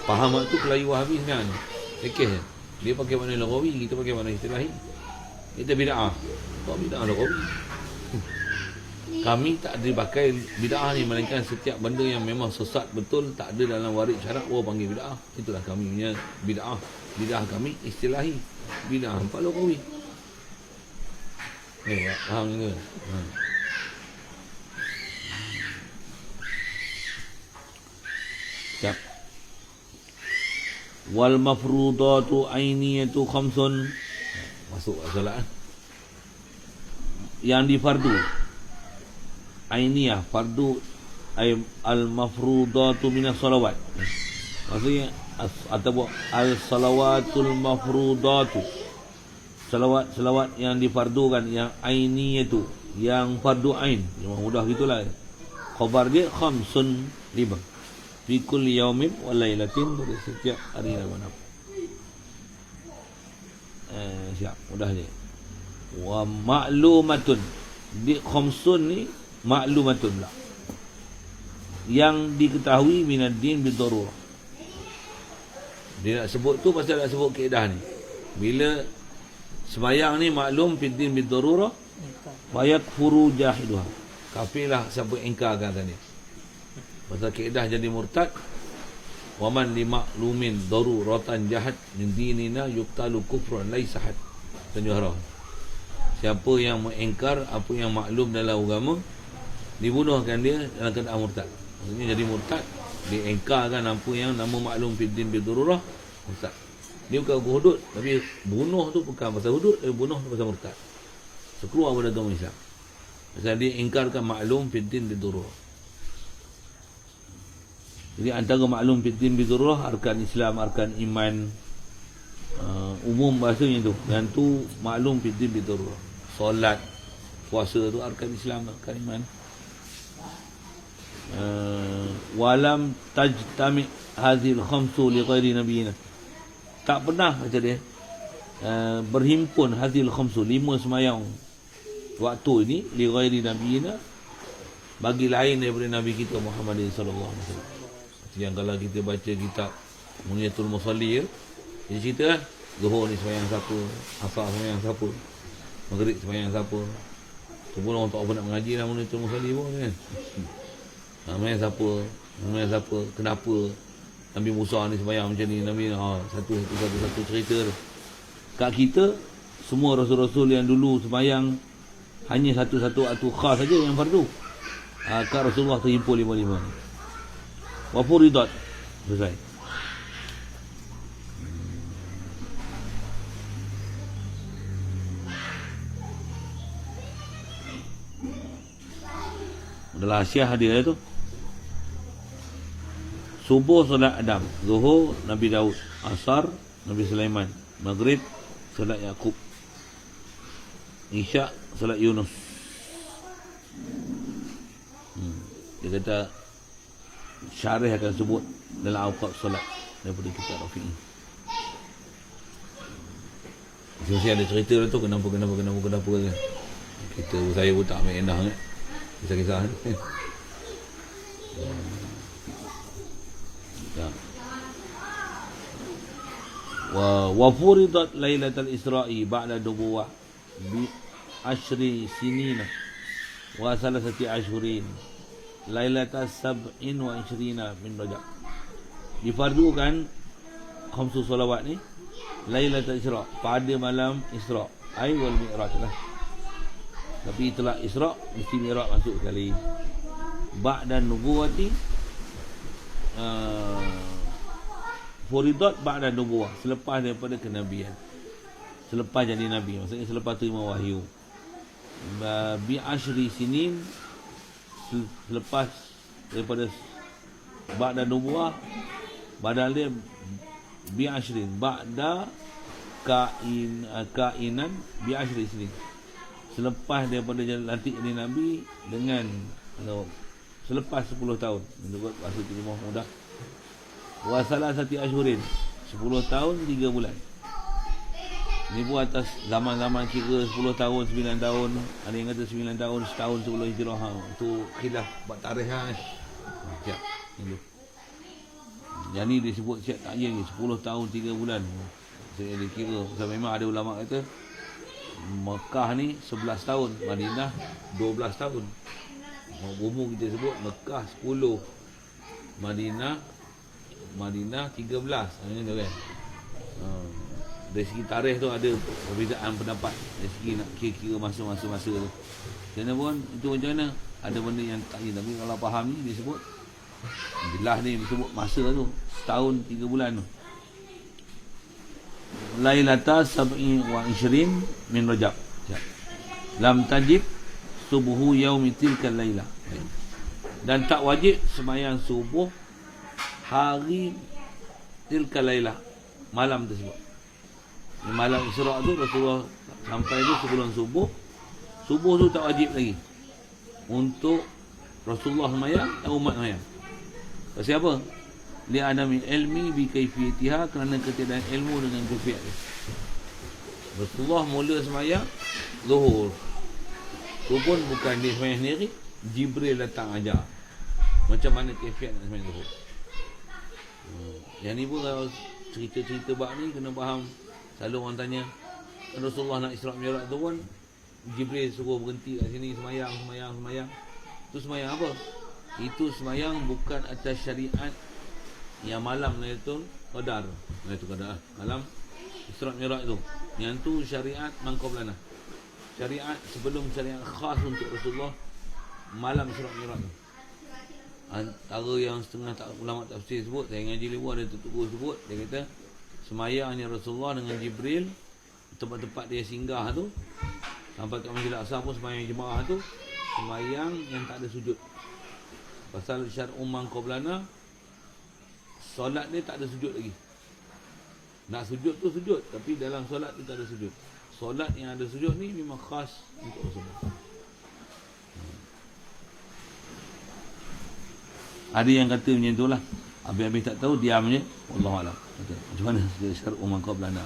Faham tu Melayu Wahabi sekarang ni. Fikir je. Dia pakai makna lughawi, kita pakai makna istilahi. Kita bid'ah. Tak bid'ah lughawi. Kami tak ada pakai bid'ah ni, melainkan setiap benda yang memang sesat betul, tak ada dalam waris syarak, orang panggil bid'ah. Itulah kami punya bid'ah. Bid'ah kami istilahi. Bid'ah empat lughawi. Faham ke? Siap. Wal mafrudatu ainiyatu khamsun. Masuk solat. Yang di fardu ainiyah, fardu ay al mafrudatu minas salawat. Maksudnya ataupun al salawatul mafrudatu, salawat yang difardukan, yang ainiyatu, yang fardu ain. Memang mudah gitulah. Khabar dia khamsun, 5. Fi kulli yaumin wa lailatin, pada setiap hari dan malam. Siap, mudah je. Wa ma'lumatun, di khamsun ni ma'lumatun lah, yang diketahui minad din bidarurah. Dia nak sebut tu pasal nak sebut kaedah ni. Bila semayang ni maklum fid din bidarurah, wa yakfuru jahiduha. Kafirlah siapa ingkarkan tadi. Pasal kaedah jadi murtad. Wa man li ma'lumin daruratan jahat min dinina yuqtalu kufran laisa had. Penjuara. Siapa yang mengingkar apa yang maklum dalam agama, dibunuhkan dia dalam keadaan murtad. Maksudnya jadi murtad, diingkarkan apa yang nama maklum fid din bidarurah, murtad. Dia bukan hudud, tapi bunuh tu bukan pasal hudud, dia bunuh tu pasal murtad. So, keluar daripada agama Islam. Pasal dia ingkarkan maklum fid din bidarurah. Jadi antara maklum fid din bidarurah, arkan Islam, arkan iman, umum bahasanya tu. Dan tu maklum fid din bidarurah. Solat, puasa tu arkan Islam, arkan iman. Walam tajtami hadhil khamsu li ghairi nabiyina. Tak pernah kata dia berhimpun hadhil khamsu, 5 semayang waktu ini, li ghairi nabiyina, bagi lain daripada Nabi kita Muhammad sallallahu alaihi wasallam. Yang kalau kita baca kitab Muniyatul Musalli, dia cerita kan, Zuhur ni semayang siapa, Asar semayang siapa, Maghrib semayang siapa. Tu pun orang tak apa nak mengaji lah Muniyatul Musalli pun kan. Semayang siapa, kenapa, Nabi Musa ni sembahyang macam ni, Nabi satu cerita tu. Kat kita semua rasul-rasul yang dulu sembahyang hanya satu-satu waktu khas saja yang fardu. Kat Rasulullah terhimpun 5-5. Wa furidat. Selesai. Adalah Asyah hadir tu. Subuh solat Adam, Zuhur Nabi Daud, Asar Nabi Sulaiman, Maghrib solat Yaqub, Isyak solat Yunus. Dia kata syarih akan sebut dalam awqat solat daripada kitab Rafi'i. Mesti ada cerita lah tu, kenapa kan. Saya pun tak ambil endah kan. Kisah-kisah ni. Wa furidat lailatul Isra'i ba'da nubuwah bi ashri sinina wa salasati ashhurin lailatul sab'in wa ishrina min Rajab. Difardukan khamsu salawat ni lailatul Isra' pada malam Isra' ai wal Mi'raj lah. Tapi itulah Isra' mesti Mi'raj masuk sekali. Ba'da nubuwati furidat ba'da nubuwah, selepas daripada kenabian, selepas jadi nabi, maksudnya selepas terima wahyu. Bi ashri sinin, selepas daripada ba'da nubuwah, badal dia bi ashrin, ba'da kainan bi ashri sinin, selepas daripada lantik jadi nabi dengan selepas 10 tahun. Menurut maksud terima mudah. Wa salasati ashhurin, 10 tahun 3 bulan. Ini pun atas zaman-zaman kira 10 tahun, 9 tahun. Ada yang kata 9 tahun, setahun sebelum hijrah. Itu khilaf buat tarikh lah. Siap. Ini. Yang ni disebut siap takyin ni 10 tahun 3 bulan. Saya dikira sebab memang ada ulama kata Mekah ni 11 tahun, Madinah 12 tahun. Umum kita sebut Mekah 10, Madinah 13. Macam tu kan. Dari segi tarikh tu ada perbezaan pendapat. Dari segi nak kira-kira masa-masa tu. Macam pun itu macam mana? Ada benda yang tak ni. Tapi kalau faham ni dia sebut jelas ni disebut masa tu. Setahun 3 bulan tu. Lailata sab'i wa ishrin min Rajab. Lam tajib subuhu yaumi tilkal lailah. Dan tak wajib sembahyang subuh hari tilkal lailah, malam tersebut. Malam Isra' tu Rasulullah sampai tu sebelum subuh. Subuh tu tak wajib lagi untuk Rasulullah sembahyang dan umat sembahyang. Pasal apa? Li adami ilmi bi kaifiyatiha, kerana ketiadaan ilmu dengan kaifiat dia. Rasulullah mula sembahyang Zuhur. Tu pun bukan dia sembahyang sendiri, Jibril datang ajar macam mana kaifiat nak sembahyang Zuhur. Yang ni pun kalau cerita-cerita bab ni kena faham. Selalu orang tanya, Rasulullah nak Isra' Mi'raj tu pun Jibril suruh berhenti kat sini sembahyang. Tu sembahyang apa? Itu sembahyang bukan atas syariat yang malam Lailatul Qadar. Malam Isra' Mi'raj tu. Yang tu syariat man qablana. Syariat sebelum syariat khas untuk Rasulullah malam Isra' Mi'raj tu. Antara yang setengah ulama tafsir sebut, saya ngaji lewa ada tutup sebut, dia kata semayangnya Rasulullah dengan Jibril tempat-tempat dia singgah tu sampai kat Masjidil Aqsa pun semayang jemaah tu semayang yang tak ada sujud. Pasal syar'u man qablana, solat dia tak ada sujud lagi. Nak sujud tu sujud, tapi dalam solat tu tak ada sujud. Solat yang ada sujud ni memang khas untuk Rasulullah. Ada yang kata macam itulah. Habis-habis tak tahu, diam je. Wallahualam. Macam mana syar'u man qablana.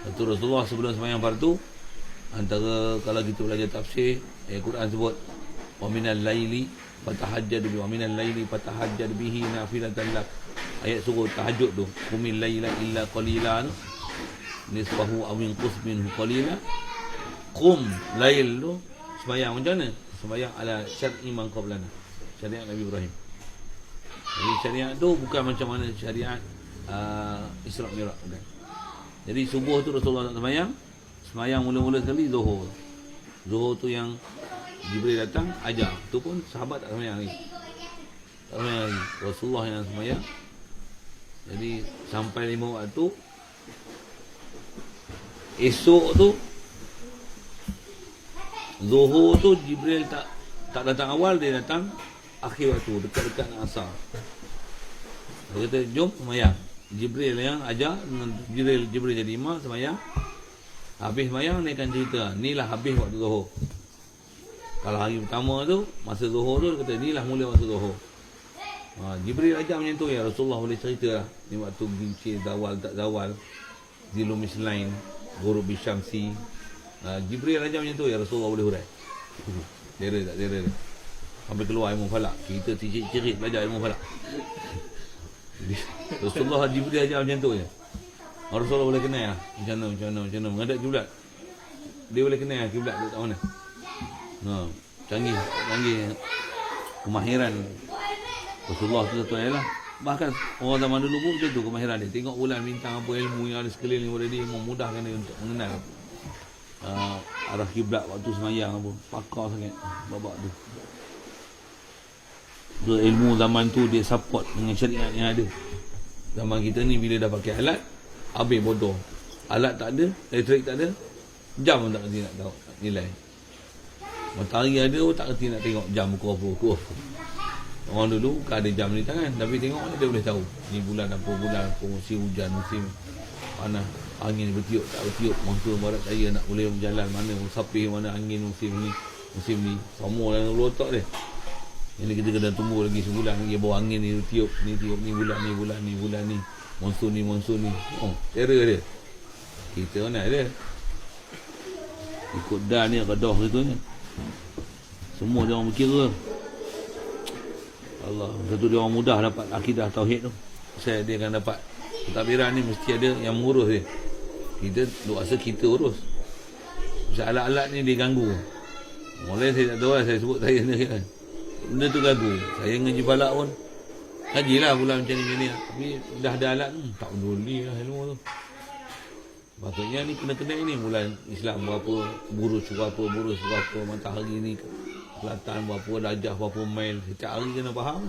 Satu Rasulullah sebelum sembahyang fardu, antara kalau kita belajar tafsir, ayat Quran sebut wa minal laili fatahajjad bihi wa minal laili fatahajjad bihi nafilatan lak. Ayat suruh tahajud tu, qumil laila illa qalila, nisfahu aw inqus minhu qalila. Qum lail tu sembahyang macam mana? Sembahyang ala syar'i man qablana, syariat Nabi Ibrahim. Jadi syariat tu bukan macam mana syariat Isra' Mi'raj, bukan. Jadi subuh tu Rasulullah tak semayang mula-mula sekali Zuhur. Zuhur tu yang Jibril datang ajar, tu pun sahabat tak semayang lagi. Tak semayang lagi, Rasulullah yang semayang. Jadi sampai 5 waktu. Esok tu Zuhur tu Jibril tak datang awal, dia datang akhir waktu, dekat-dekat nak asar. Dia kata jom semayang. Jibril yang ajar, Jibril jadi imam semayang. Habis semayang dia akan cerita, inilah habis waktu Zuhur. Kalau hari pertama tu masa Zuhur tu, dia kata inilah mula waktu Zuhur. Jibril ajar macam tu, ya Rasulullah boleh cerita lah. Ni waktu gincir zawal tak zawal, Zilul Mislain, Ghurub Bisyamsi. Jibril ajar macam tu, ya Rasulullah boleh hurai. Dera tak dera. Sampai keluar ilmu falak. Kita cicit-cicit belajar ilmu falak. Rasulullah Jibril ajar macam tu je. Rasulullah boleh kenal lah macam mana menghadap kiblat. Dia boleh kenal kiblat dekat mana. Canggih kemahiran Rasulullah tu satu lah. Bahkan orang zaman dulu pun macam tu kemahiran dia. Tengok bulan bintang apa ilmu yang ada sekeliling pada dia, memudahkan dia untuk mengenal arah kiblat waktu semayang pun. Pakar sangat babak tu. So, ilmu zaman tu dia support dengan syariat yang ada. Zaman kita ni bila dah pakai alat, habis bodoh. Alat tak ada, elektrik tak ada, jam pun tak kerti nak tahu, nak nilai. Matahari ada pun tak kerti nak tengok jam pukul apa. Orang dulu bukan ada jam di tangan, tapi tengok dia boleh tahu ni bulan apa, musim hujan, musim panas, angin bertiup tak bertiup, monsun barat daya nak boleh berjalan mana, musafir mana, angin musim ni semua dalam otak dia. Ini kita kena tunggu lagi sebulan lagi bawa angin ni tiup ni bulan ni monsun ni. Terror dia. Kita mana ada ikut dah ni kedah gitu ni. Semua dia orang berkira. Allah, satu dia orang mudah dapat akidah tauhid tu. Saya dia akan dapat pentadbiran ni mesti ada yang mengurus dia. Kita duk rasa kita urus. Pasal alat-alat ni dia ganggu. Mulai saya tak tahu lah, saya sebut saya sendiri kan. Benda tu ganggu. Saya ngaji falak pun ngajilah bulan macam ni. Tapi dah ada alat tak peduli lah ilmu tu. Maksudnya ni kena ini bulan Islam berapa, burus berapa, matahari ni selatan berapa, darjah berapa mil. Setiap hari kena faham.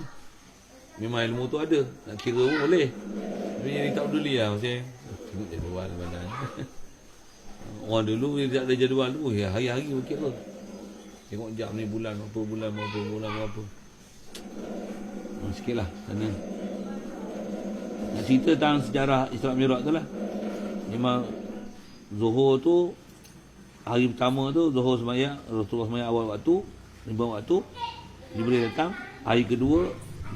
Memang ilmu tu ada, nak kira pun boleh. Tapi jadi tak peduli lah. Maksudnya tengok jadual badan. Orang dulu dia tak ada jadual tu, ya hari-hari berkira. Tengok jam ni bulan berapa. Sikit lah sana. Nak cerita tentang sejarah Isra' Mi'raj tu lah. Memang Zuhur tu, hari pertama tu Zuhur semayang, Rasulullah semayang awal waktu, 5 waktu, Jibril datang. Hari kedua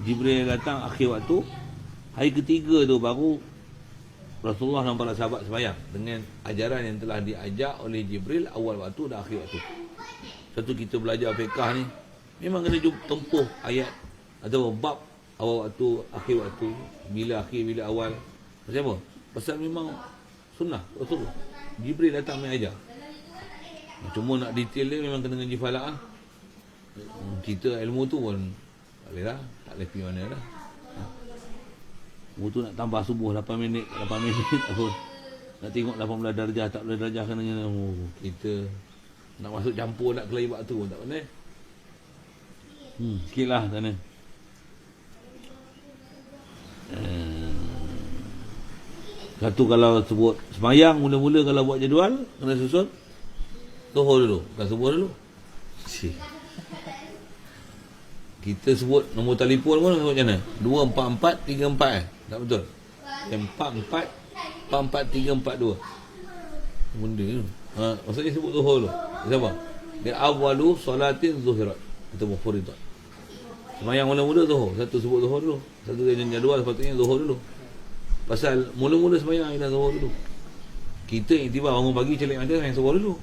Jibril datang akhir waktu. Hari ketiga tu baru Rasulullah dan para sahabat semayang dengan ajaran yang telah diajak oleh Jibril awal waktu dan akhir waktu. Satu kita belajar fiqah ni memang kena tempuh ayat atau bab awal waktu, akhir waktu, bila akhir, bila awal. Pasal apa? Pasal memang sunnah Rasulullah. Jibril datang mengajar. Cuma nak detail dia memang kena ngaji falak lah. Kita ilmu tu pun tak boleh lah, tak boleh pergi mana lah. Ilmu tu nak tambah subuh 8 minit apa. Nak tengok 18 darjah, tak boleh darjah kena kita nak masuk campur nak kelahi waktu pun tak boleh. Sikit lah sana. Satu kalau sebut semayang mula-mula kalau buat jadual kena susun Zuhur dulu, bukan subuh dulu. Kita sebut nombor telefon pun sebut macam mana? 24434 tak betul. Yang 443442 benda tu. Maksudnya sebut Zuhur dulu. Siapa? Dia awalu salatin zuhirat atau mufuridat. Semayang mula-mula Zuhur, satu sebut Zuhur dulu. Satu dia jadual sepatutnya Zuhur dulu. Pasal mula-mula semayang ialah Zuhur dulu. Kita yang tiba bangun pagi celik mata yang Zuhur dulu.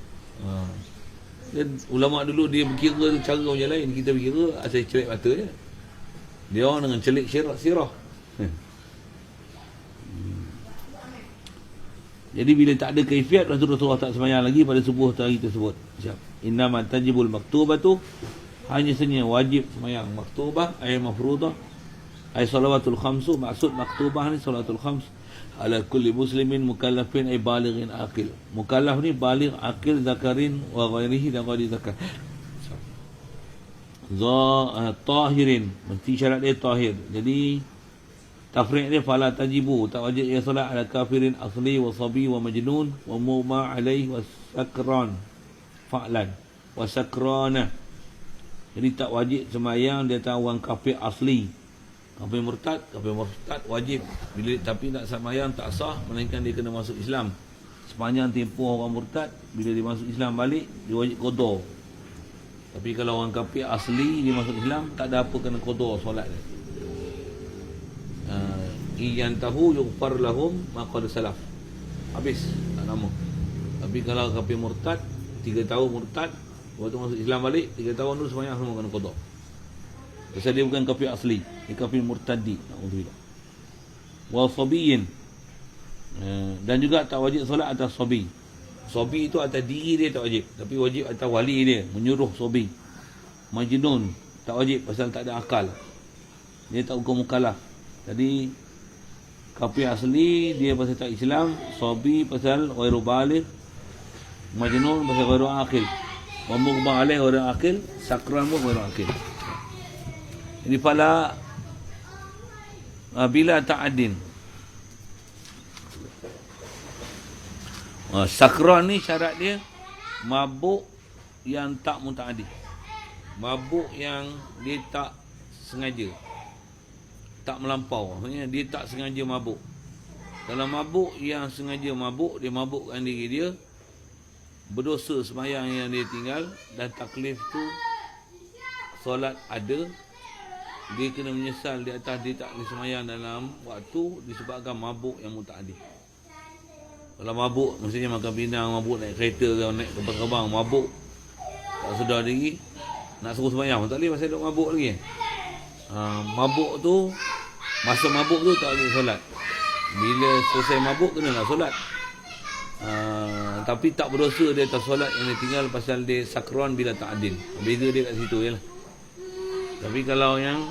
Dan ulama dulu dia berkira cara macam lain. Kita berkira asal celik mata je. Dia orang dengan celik sirah. Jadi bila tak ada kaifiat, Rasulullah tak semayang lagi pada subuh hari tersebut. Innama tajibul maktubatu, hanya saja wajib semayang maktubah ay mafruḍah Ay salawatul khamsu, maksud maktubah ni salawatul khams ala kulli muslimin mukallafin ay balighin aqil. Mukallaf ni baligh aqil zakarin wa ghairihi dan ghairi zakar. Tahirin, mesti syarat dia tahir. Jadi tafriq dia fala tajibu, tak wajib ia solat ala kafirin asli wa sabi wa majnun wa muma alaih wa sakran fa'lan wa sakrana. Jadi tak wajib sembahyang dia tahu orang kafir asli. Kafir murtad wajib. Bila tapi nak sembahyang tak sah, melainkan dia kena masuk Islam. Sepanjang tempoh orang murtad, bila dia masuk Islam balik, dia wajib qada. Tapi kalau orang kafir asli dia masuk Islam, tak ada apa kena qada solat dia. Iyan tahu yughfar lahum ma qad salaf. Habis tak nama. Tapi kalau kafir murtad 3 tahun murtad, waktu masuk Islam balik 3 tahun tu sembahyang semua kena qada. Pasal dia bukan kafir asli, dia kafir murtadi. Alhamdulillah. Wa sabiyin, dan juga tak wajib solat atas sabi. Sabi itu atas diri dia tak wajib, tapi wajib atas wali dia, menyuruh sabi. Majnun tak wajib pasal tak ada akal, dia tak hukum mukallaf. Jadi kafir asli dia pasal tak Islam, sabi pasal ghairu baligh, majnun pasal ghairu aqil, wa mughma alaih ghairu aqil, sakran pun ghairu aqil. Jadi pala bila ta'adin, sakran ni syarat dia mabuk yang tak muta'addi. Mabuk yang dia tak sengaja, tak melampau. Maksudnya dia tak sengaja mabuk. Kalau mabuk yang sengaja mabuk, dia mabukkan diri dia, berdosa sembahyang yang dia tinggal, dan taklif tu solat ada, dia kena menyesal di atas dia tak boleh sembahyang dalam waktu disebabkan mabuk yang muta'addi. Kalau mabuk, maksudnya makan pinang, mabuk naik kereta ke, naik kapal-kapal, mabuk tak sedar diri, nak suruh sembahyang tak boleh pasal duk mabuk lagi. Mabuk tu, masa mabuk tu tak boleh solat. Bila selesai mabuk kena nak solat. Tapi tak berdosa dia atas solat yang dia tinggal pasal dia sakran bila ta'adin. Beza dia kat situ je lah. Tapi kalau yang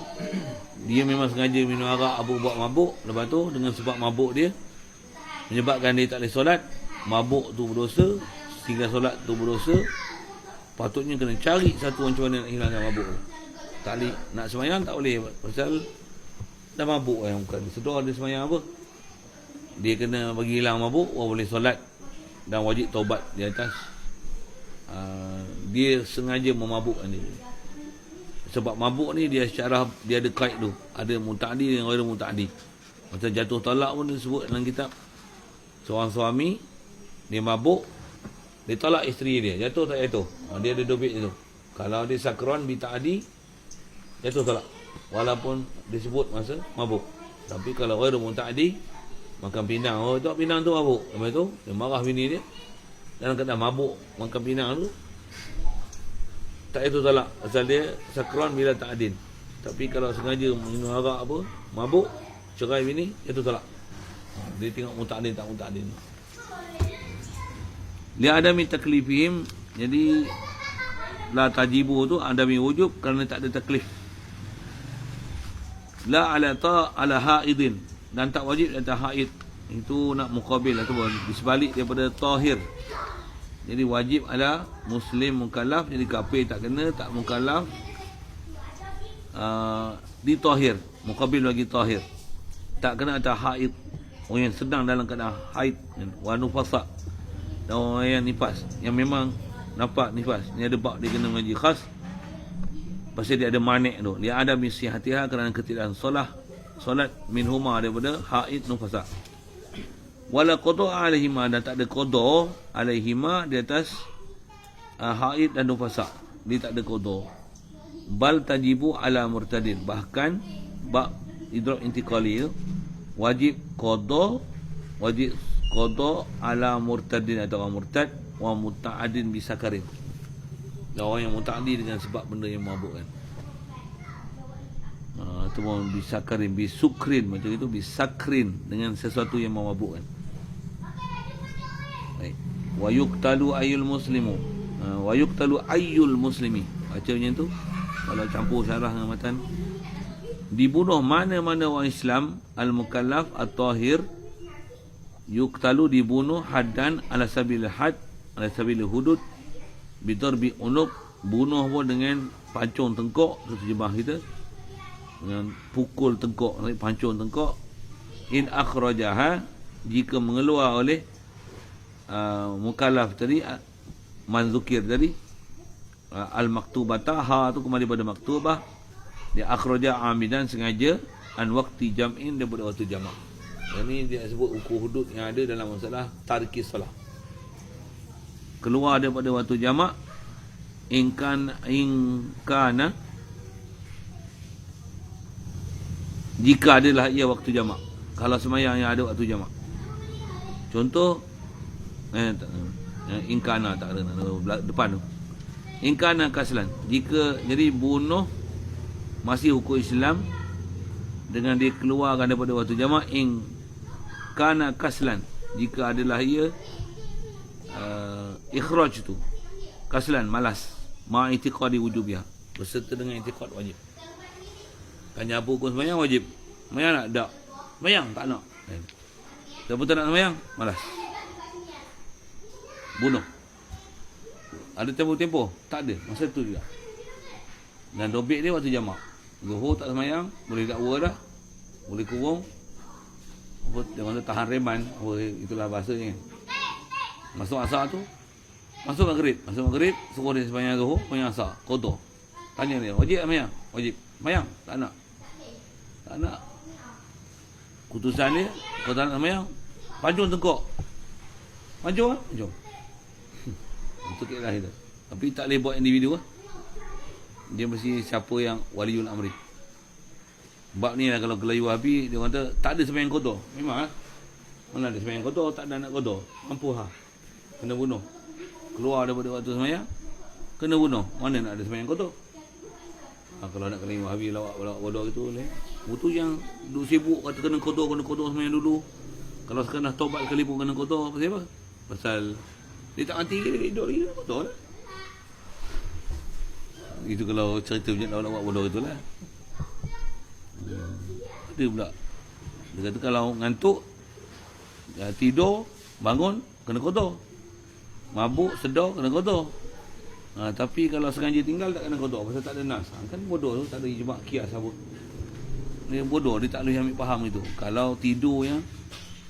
dia memang sengaja minum arak apa buat mabuk, lepas tu dengan sebab mabuk dia menyebabkan dia tak boleh solat, mabuk tu berdosa, tinggal solat tu berdosa, patutnya kena cari satu macam mana nak hilangkan mabuk tu. Tak boleh nak sembahyang tak boleh pasal dah mabuk yang bukan sedar dia sembahyang apa. Dia kena bagi hilang mabuk baru boleh solat, dan wajib taubat di atas dia sengaja memabukkan diri. Sebab mabuk ni dia secara dia ada kaid tu, ada muta'addi dan ghairi muta'addi. Macam jatuh talak pun disebut dalam kitab. Seorang suami dia mabuk, dia talak isteri dia, jatuh tak jatuh? Dia ada dobit tu. Kalau dia sakran bi ta'addi, jatuh talak walaupun disebut masa mabuk. Tapi kalau ghairi muta'addi, makan pinang, oh tu pinang tu mabuk, lepas tu dia marah bini dia dalam keadaan mabuk makan pinang tu, tak itu talak pasal dia sakran bila ta'adin. Tapi kalau sengaja minum arak apa, mabuk, cerai bini, itu talak. Dia tengok muta'adin tak muta'adin. Dia ada min taklifihim, jadi la tajibu tu ada min wujub kerana tak ada taklif. La ala haidin, dan tak wajib atas haid. Itu nak muqabil ataupun di sebalik daripada tahir. Jadi wajib ala muslim mukallaf, jadi kafir tak kena, tak mukallaf di tahir, muqabil bagi tahir. Tak kena atas haid, orang yang sedang dalam keadaan haid, wa nufasa, dan orang yang nifas, yang memang nampak nifas. Ni ada bab dia kena mengaji khas pasal dia ada manik tu. Dia ada misi hatiha kerana ketidaksan solat minhuma daripada haid nufasa. Wala qada alaihima, dan tak ada qada alaihima di atas haid dan nufasa. Dia tak ada qada. Bal tajibu ala murtadin, bahkan bab idrak intiqali wajib qada ala murtadin atau orang murtad wa muta'addin bisakarin. Dan orang yang muta'addi dengan sebab benda yang mabuk kan. Ataupun bisakarin, bisukrin, macam itu, bisakrin, dengan sesuatu yang memabukkan. Baik. Wa yuqtalu ayyul muslimu, wa yuqtalu ayyul muslimi, baca macam tu. Kalau campur syarah dengan matan dibunuh mana-mana orang Islam al-mukallaf at-tahir yuqtalu, dibunuh haddan ala sabil had, ala sabil hudud, bidarbi unuq, bunuh pun dengan pancung tengkok, itu terjemah kita, dengan pukul tengkok, pancung tengkok. In akhrajaha, jika mengeluar oleh mukallaf tadi, manzukir tadi, al-maktubata, ha tu kembali pada maktubah, dia akhraja amidan, sengaja, an waqti jam'in, daripada waktu jamak. Ini dia sebut ukur hudud yang ada dalam masalah tarikis salah, keluar daripada waktu jamak. Ingkana, jika adalah ia waktu jamak, kalau semayang yang ada waktu jamak. Contoh ingkana, tak ada depan tu. Ingkana kaslan, jika jadi bunuh masih hukum Islam dengan dia keluarkan daripada waktu jamak. Ingkana kaslan, jika adalah ia ikhraj tu kaslan, malas, ma i'tiqadi wujubiha, berserta dengan i'tiqad wajib. Kan nyabu hukum sembahyang wajib, sembahyang nak? Tak. Sembahyang tak nak. Siapa tak nak sembahyang? Malas. Bunuh. Ada tempoh-tempoh? Tak ada. Masa tu juga. Dan dobit dia waktu jamak. Zuhur tak sembahyang, boleh dakwa dah, boleh kurung. Apa dia kata tahan reman, itulah bahasanya. Masuk asar tu, masuk maghrib, suruh dia sembahyang zuhur, sembahyang asar, qada. Tanya dia, wajib sembahyang? Wajib. Sembahyang? Tak nak. Tak nak. Keputusan dia, kalau tak nak sembahyang, pancung tengkok. Pancung lah? Pancung. Itu kelah itu. Tapi tak boleh buat individu lah. Dia mesti siapa yang waliul amri. Bab ni lah, kalau kelayu habis, dia kata tak ada sembahyang qada. Memang lah. Mana ada sembahyang qada, tak ada nak qada. Mampu ha. Kena bunuh. Keluar daripada waktu sembahyang, kena bunuh. Mana nak ada sembahyang qada. Kalau nak kelayu habis lawak bodoh gitu boleh. Itu yang duk sibuk kata kena qada sembahyang dulu. Kalau sekarang dah taubat sekali pun kena qada. Pasal apa? Pasal dia tak mati, dia hidup lagi, qada lah. Itu kalau cerita macam lawak bodoh itulah. Ada pula dia kata kalau ngantuk, tidur, bangun, kena qada. Mabuk, sedar, kena qada. Tapi kalau sengaja tinggal tak kena qada, pasal tak ada nas. Kan bodoh tu, tak ada ijma' qiyas apa. Dia bodoh, dia tak boleh ambil faham itu. Kalau tidur yang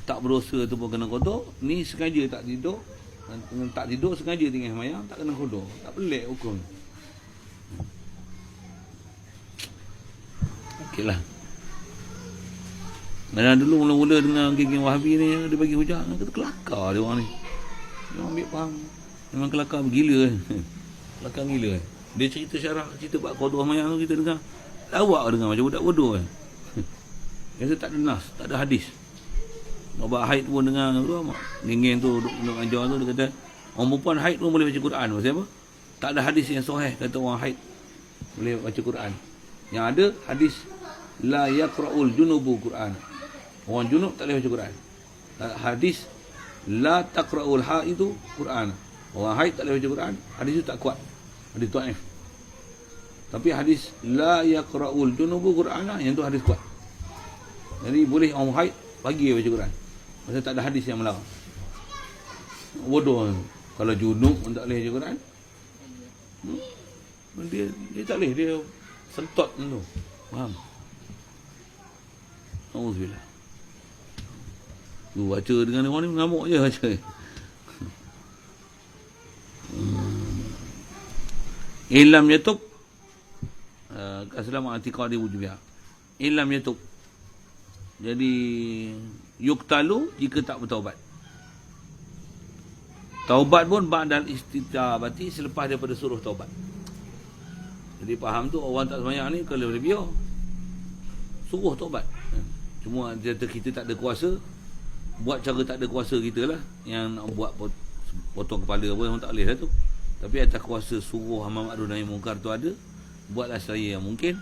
tak berdosa tu pun kena qada, ni sengaja tak tidur, tak tidur sengaja tinggal sembahyang, tak kena qada. Tak pelik hukum. Okeylah. Dan dulu mula-mula dengan geng-geng Wahabi ni, dia bagi hujah, kata kelakar dia orang ni. Dia ambil faham. Memang kelakar gila. Kelakar gila. Dia cerita syarah, cerita bab qada sembahyang tu kita dengar. Lawak dengar macam budak bodoh kan. Dia tak ada nas, tak ada hadis. Bab haid pun dengar tu, geng-geng tu duduk ajar tu, dia kata orang perempuan haid pun boleh baca Quran. Pasal apa? Tak ada hadis yang sahih kata orang haid boleh baca Quran. Yang ada hadis la yaqra'ul junubu Quran. Orang junub tak boleh baca Quran. Hadis la taqra'ul haidu Quran. Orang haid tak boleh baca Quran. Hadis itu tak kuat. Hadis dhaif. Tapi hadis la yaqra'ul junubu Quran, yang tu hadis kuat. Jadi boleh orang haid pagi baca Quran. Pasal tak ada hadis yang melarang. Bodoh. Kalau junub pun tak boleh baca Quran. Dia tak boleh, dia sentot tu. Faham? Alhamdulillah. Tu baca dengan orang ni mengamuk je baca. Ilam yatub kasalam i'tiqadi wujubiha. Ilam yatub. Jadi yuktalu jika tak bertaubat. Taubat pun ba'dal istitabati, selepas daripada suruh taubat. Jadi faham tu orang tak sembahyang ni kalau dia biar suruh taubat. Cuma kita tak ada kuasa, buat cara tak ada kuasa kita lah. Yang nak buat potong kepala apa memang tak boleh lah tu. Tapi atas kuasa suruh amar ma'ruf nahi munkar tu ada, buatlah saya yang mungkin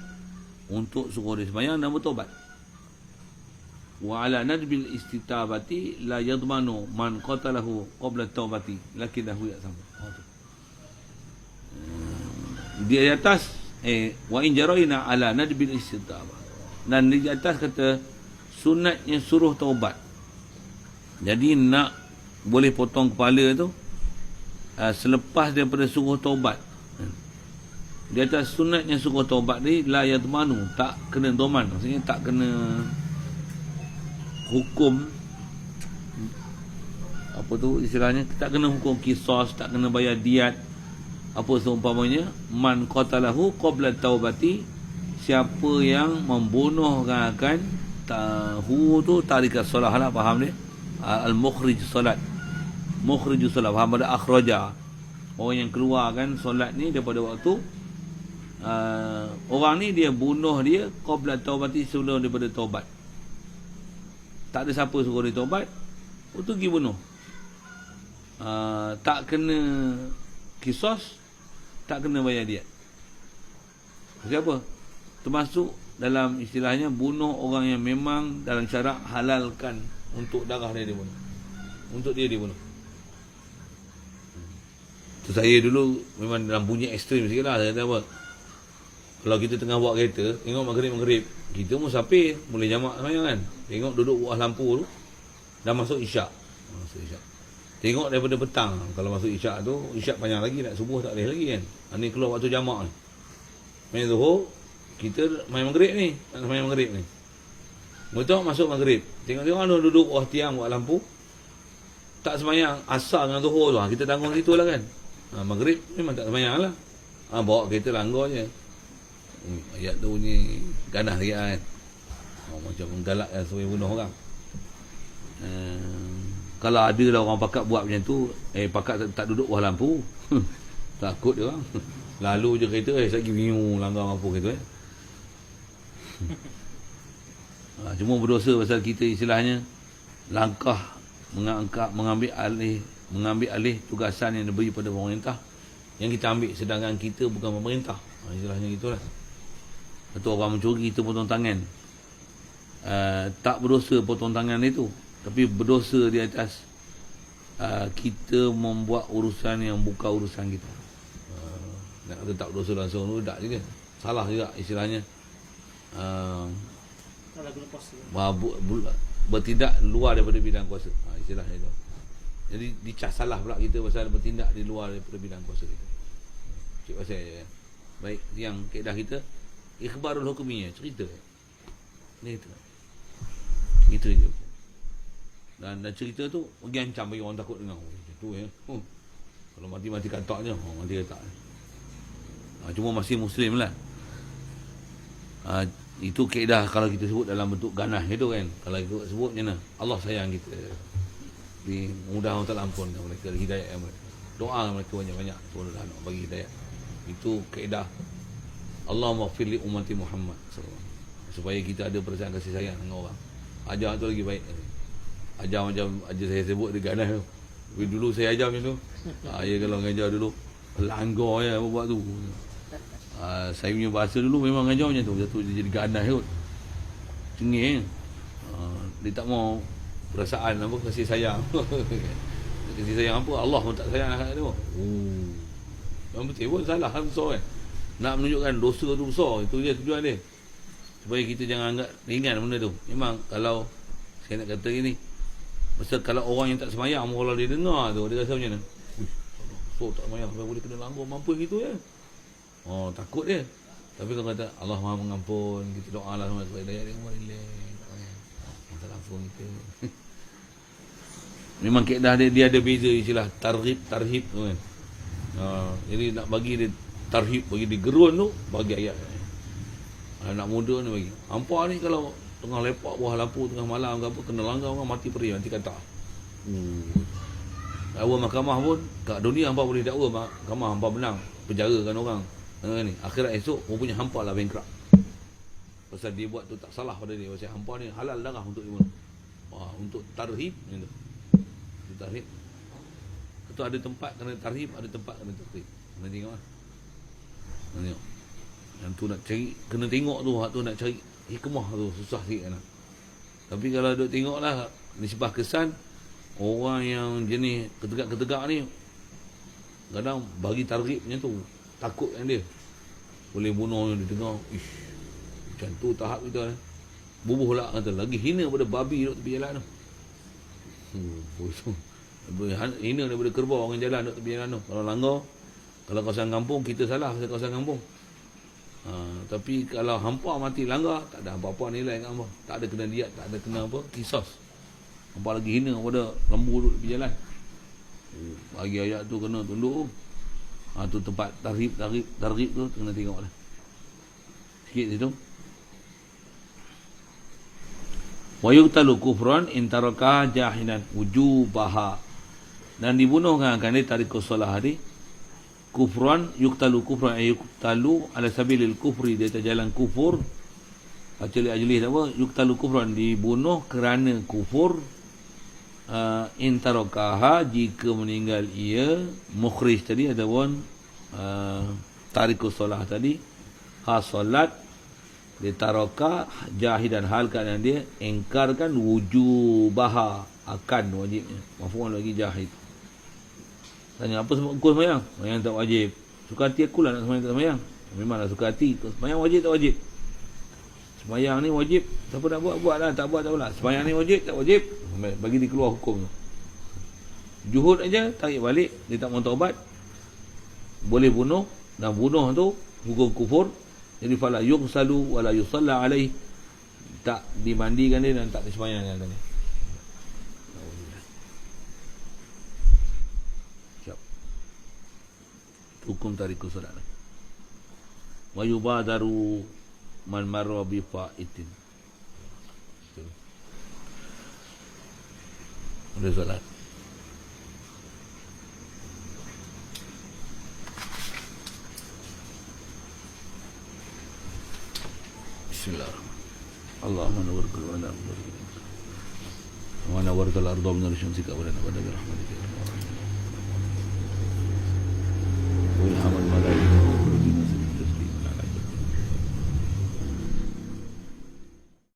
untuk suruh dia sembahyang dan bertaubat. Wa ala nadbil istitabati la yadmanu man qatalahu qabla taubati lakinnahu ya'samu. Di atas wa in jarayna ala nadbil istitabah. Dan di atas kata sunatnya suruh taubat. Jadi nak boleh potong kepala tu selepas daripada suruh taubat. Di atas sunatnya suruh taubat ni la yadmanu, tak kena doman, maksudnya tak kena hukum apa tu istilahnya, tak kena hukum qisas, tak kena bayar diat apa seumpamanya. Man qatalahu qabla taubati, siapa yang membunuh orang akan tahu tu tarikat solah lah, faham dia? Al-mukhrij solat, mukhrij solat, faham ada akhraja, orang yang keluarkan solat ni daripada waktu. Orang ni dia bunuh dia qabla taubati, sebelum daripada taubat. Tak ada siapa suruh dia taubat, tu pergi bunuh. Tak kena kisos, tak kena bayar diat. Siapa? Termasuk dalam istilahnya bunuh orang yang memang dalam syarak halalkan untuk darah dia bunuh, untuk dia dibunuh. Tu saya dulu memang dalam bunyi ekstrim sikit lah. Saya kata apa, kalau kita tengah buat kereta, tengok maghrib-maghrib, kita musafir, boleh jamak semayang kan. Tengok duduk bawah lampu tu, dah masuk isyak. Tengok daripada petang, kalau masuk isyak tu, isyak panjang lagi, nak subuh tak boleh lagi kan. Ni keluar waktu jamak ni. Main zuhur, kita main maghrib ni, nak main maghrib ni. Betul masuk maghrib, tengok-tengok anu duduk bawah tiang, buat lampu, tak semayang, asar dengan zuhur tu, kita tanggung situ lah kan. Maghrib memang tak semayang lah. Bawa kereta langgar je. Ayat tu bunyi ganas sikit kan. Macam menggalak kan supaya bunuh orang. Kalau ada lah orang pakat buat macam tu, pakat tak duduk bawah lampu. Takut dia orang. Lalu je kereta, lagi bingung langgar lampu kereta. Cuma berdosa pasal kita istilahnya langkah mengambil alih tugasan yang diberi pada pemerintah, yang kita ambil, sedangkan kita bukan pemerintah. Istilahnya gitulah. Atau orang mencuri, kita potong tangan. Tak berdosa potong tangan itu, tapi berdosa di atas kita membuat urusan yang bukan urusan kita. Nak kata tak berdosa langsung tu tak juga, salah juga istilahnya. Bertindak luar daripada bidang kuasa, istilahnya itu. Jadi dicah salah pula kita pasal bertindak di luar daripada bidang kuasa kita. Cik pasal je kan. Baik, yang kaedah kita ikhbarul hukumiyah, cerita ni itu. Itu je. Dan cerita tu pergi ancam bagi orang takut dengar. Itu ya. Kalau mati-mati katak je, mati katak. Cuma masih Muslim lah. Itu kaedah kalau kita sebut dalam bentuk ganas itu kan. Kalau kita sebut macam mana? Allah sayang kita. Mudah Allah Ta'ala ampunkan mereka, hidayah mereka. Doa mereka banyak-banyak, Tuhan dah nak bagi hidayah. Itu kaedah Allahumma ighfir li ummati Muhammad SAW. Supaya kita ada perasaan kasih sayang dengan orang. Ajar tu lagi baik. Ajar macam ajar saya sebut dia ganas tu. Tapi dulu saya ajar macam tu. Ya kalau ngajar dulu langgar ya buat tu. Saya punya bahasa dulu memang ngajar macam tu. Jatuh dia jadi ganas tu. Cengih. Dia tak mau perasaan apa, kasih sayang. Kasih sayang apa? Allah pun tak sayang kat dia. Yang betul pun salah kan, besar kan. Nak menunjukkan dosa tu besar, itu dia tujuan dia. Supaya kita jangan anggap ringan benda tu. Memang kalau saya nak kata gini, pasal kalau orang yang tak semayang, kalau dia dengar tu, dia rasa macam mana? So tak semayang, sampai boleh kena langgar mampu gitu ya. Takut dia. Tapi kalau kata Allah Maha mengampun, kita doa lah supaya daya dia kembali relax. Tak ampun kita. Memang kaedah dia ada beza istilah tarhib tu kan. Jadi nak bagi dia tarhib, bagi dia gerun tu, bagi ayat. Anak muda ni bagi. Hampa ni kalau tengah lepak bawah lampu tengah malam ke apa, kena langgar orang mati perih, nanti kata. Dakwa mahkamah pun kat dunia hampa boleh dakwa mahkamah, hampa menang, penjarakan orang. Ni akhirat esok punya hampa lah bankrupt. Pasal dia buat tu tak salah pada dia. Pasal hampa ni halal darah untuk dibunuh. Untuk tarhib macam tu. Untuk tarhib. Itu ada tempat kena tarhib, ada tempat kena tarhib. Kena tengok lah. Kena tengok. Yang tu nak cari, kena tengok tu, hak tu nak cari hikmah tu, susah sikit kan. Tapi kalau duk tengok lah, nisbah kesan, orang yang jenis ketegak-ketegak ni, kadang bagi tarhib macam tu, takut kan dia. Boleh bunuh yang dia dengar, macam tu tahap kita. Bubuh lah kata, lagi hina daripada babi duduk tepi jalan tu. Hina daripada kerbau orang jalan duduk tepi jalan tu. Kalau langgar, kalau kawasan kampung, kita salah pasal kawasan kampung. Tapi kalau hampa mati langgar, tak ada apa-apa nilai kat hampa. Tak ada kena diat, tak ada kena apa, kisos. Hampa lagi hina daripada lembu duduk tepi jalan. Bagi ayat tu kena tunduk. Tu tempat tarhib tu kena tengok dah. Sikit situ. Wa yuqtalu kufran in taraka jahilan wujubaha. Dan dibunuhkan kan dia tarikus solah tadi. Kufran yuqtalu kufran ay yuqtalu ala sabilil kufri, dia atas jalan kufur. Ajli apa? Yuqtalu kufran, dibunuh kerana kufur. In tarakaha, jika meninggal ia mukhrij tadi ataupun tarikus solah tadi, solat dia taraka jahidan, hal keadaan dia engkarkan wujubaha, akan wajibnya. Maf'ul lagi jahid. Tanya apa sebab kau sembahyang? Sembahyang tak wajib. Suka hati aku lah nak sembahyang tak sembahyang. Memanglah suka hati. Sembahyang wajib tak wajib? Sembahyang ni wajib. Siapa nak buat, buat lah. Tak buat tak apalah. Sembahyang ni wajib tak wajib? Bagi dia keluar hukum tu. Juhud aja, tarik balik. Dia tak mau taubat, boleh bunuh. Dan bunuh tu hukum kufur. Jadi fala yughsalu wala yusalla alaih, tak dimandikan dia dan tak disembahyangkan dia. Siap. Hukum tarikus salat. Wa yubadaru man marra bi fa'itin. Boleh salat. Bismillahirrahmanirrahim. Allahumma nawwir qalbana wa nawwir al-ardha min al-shamsi ka wa lana wa rahmatika.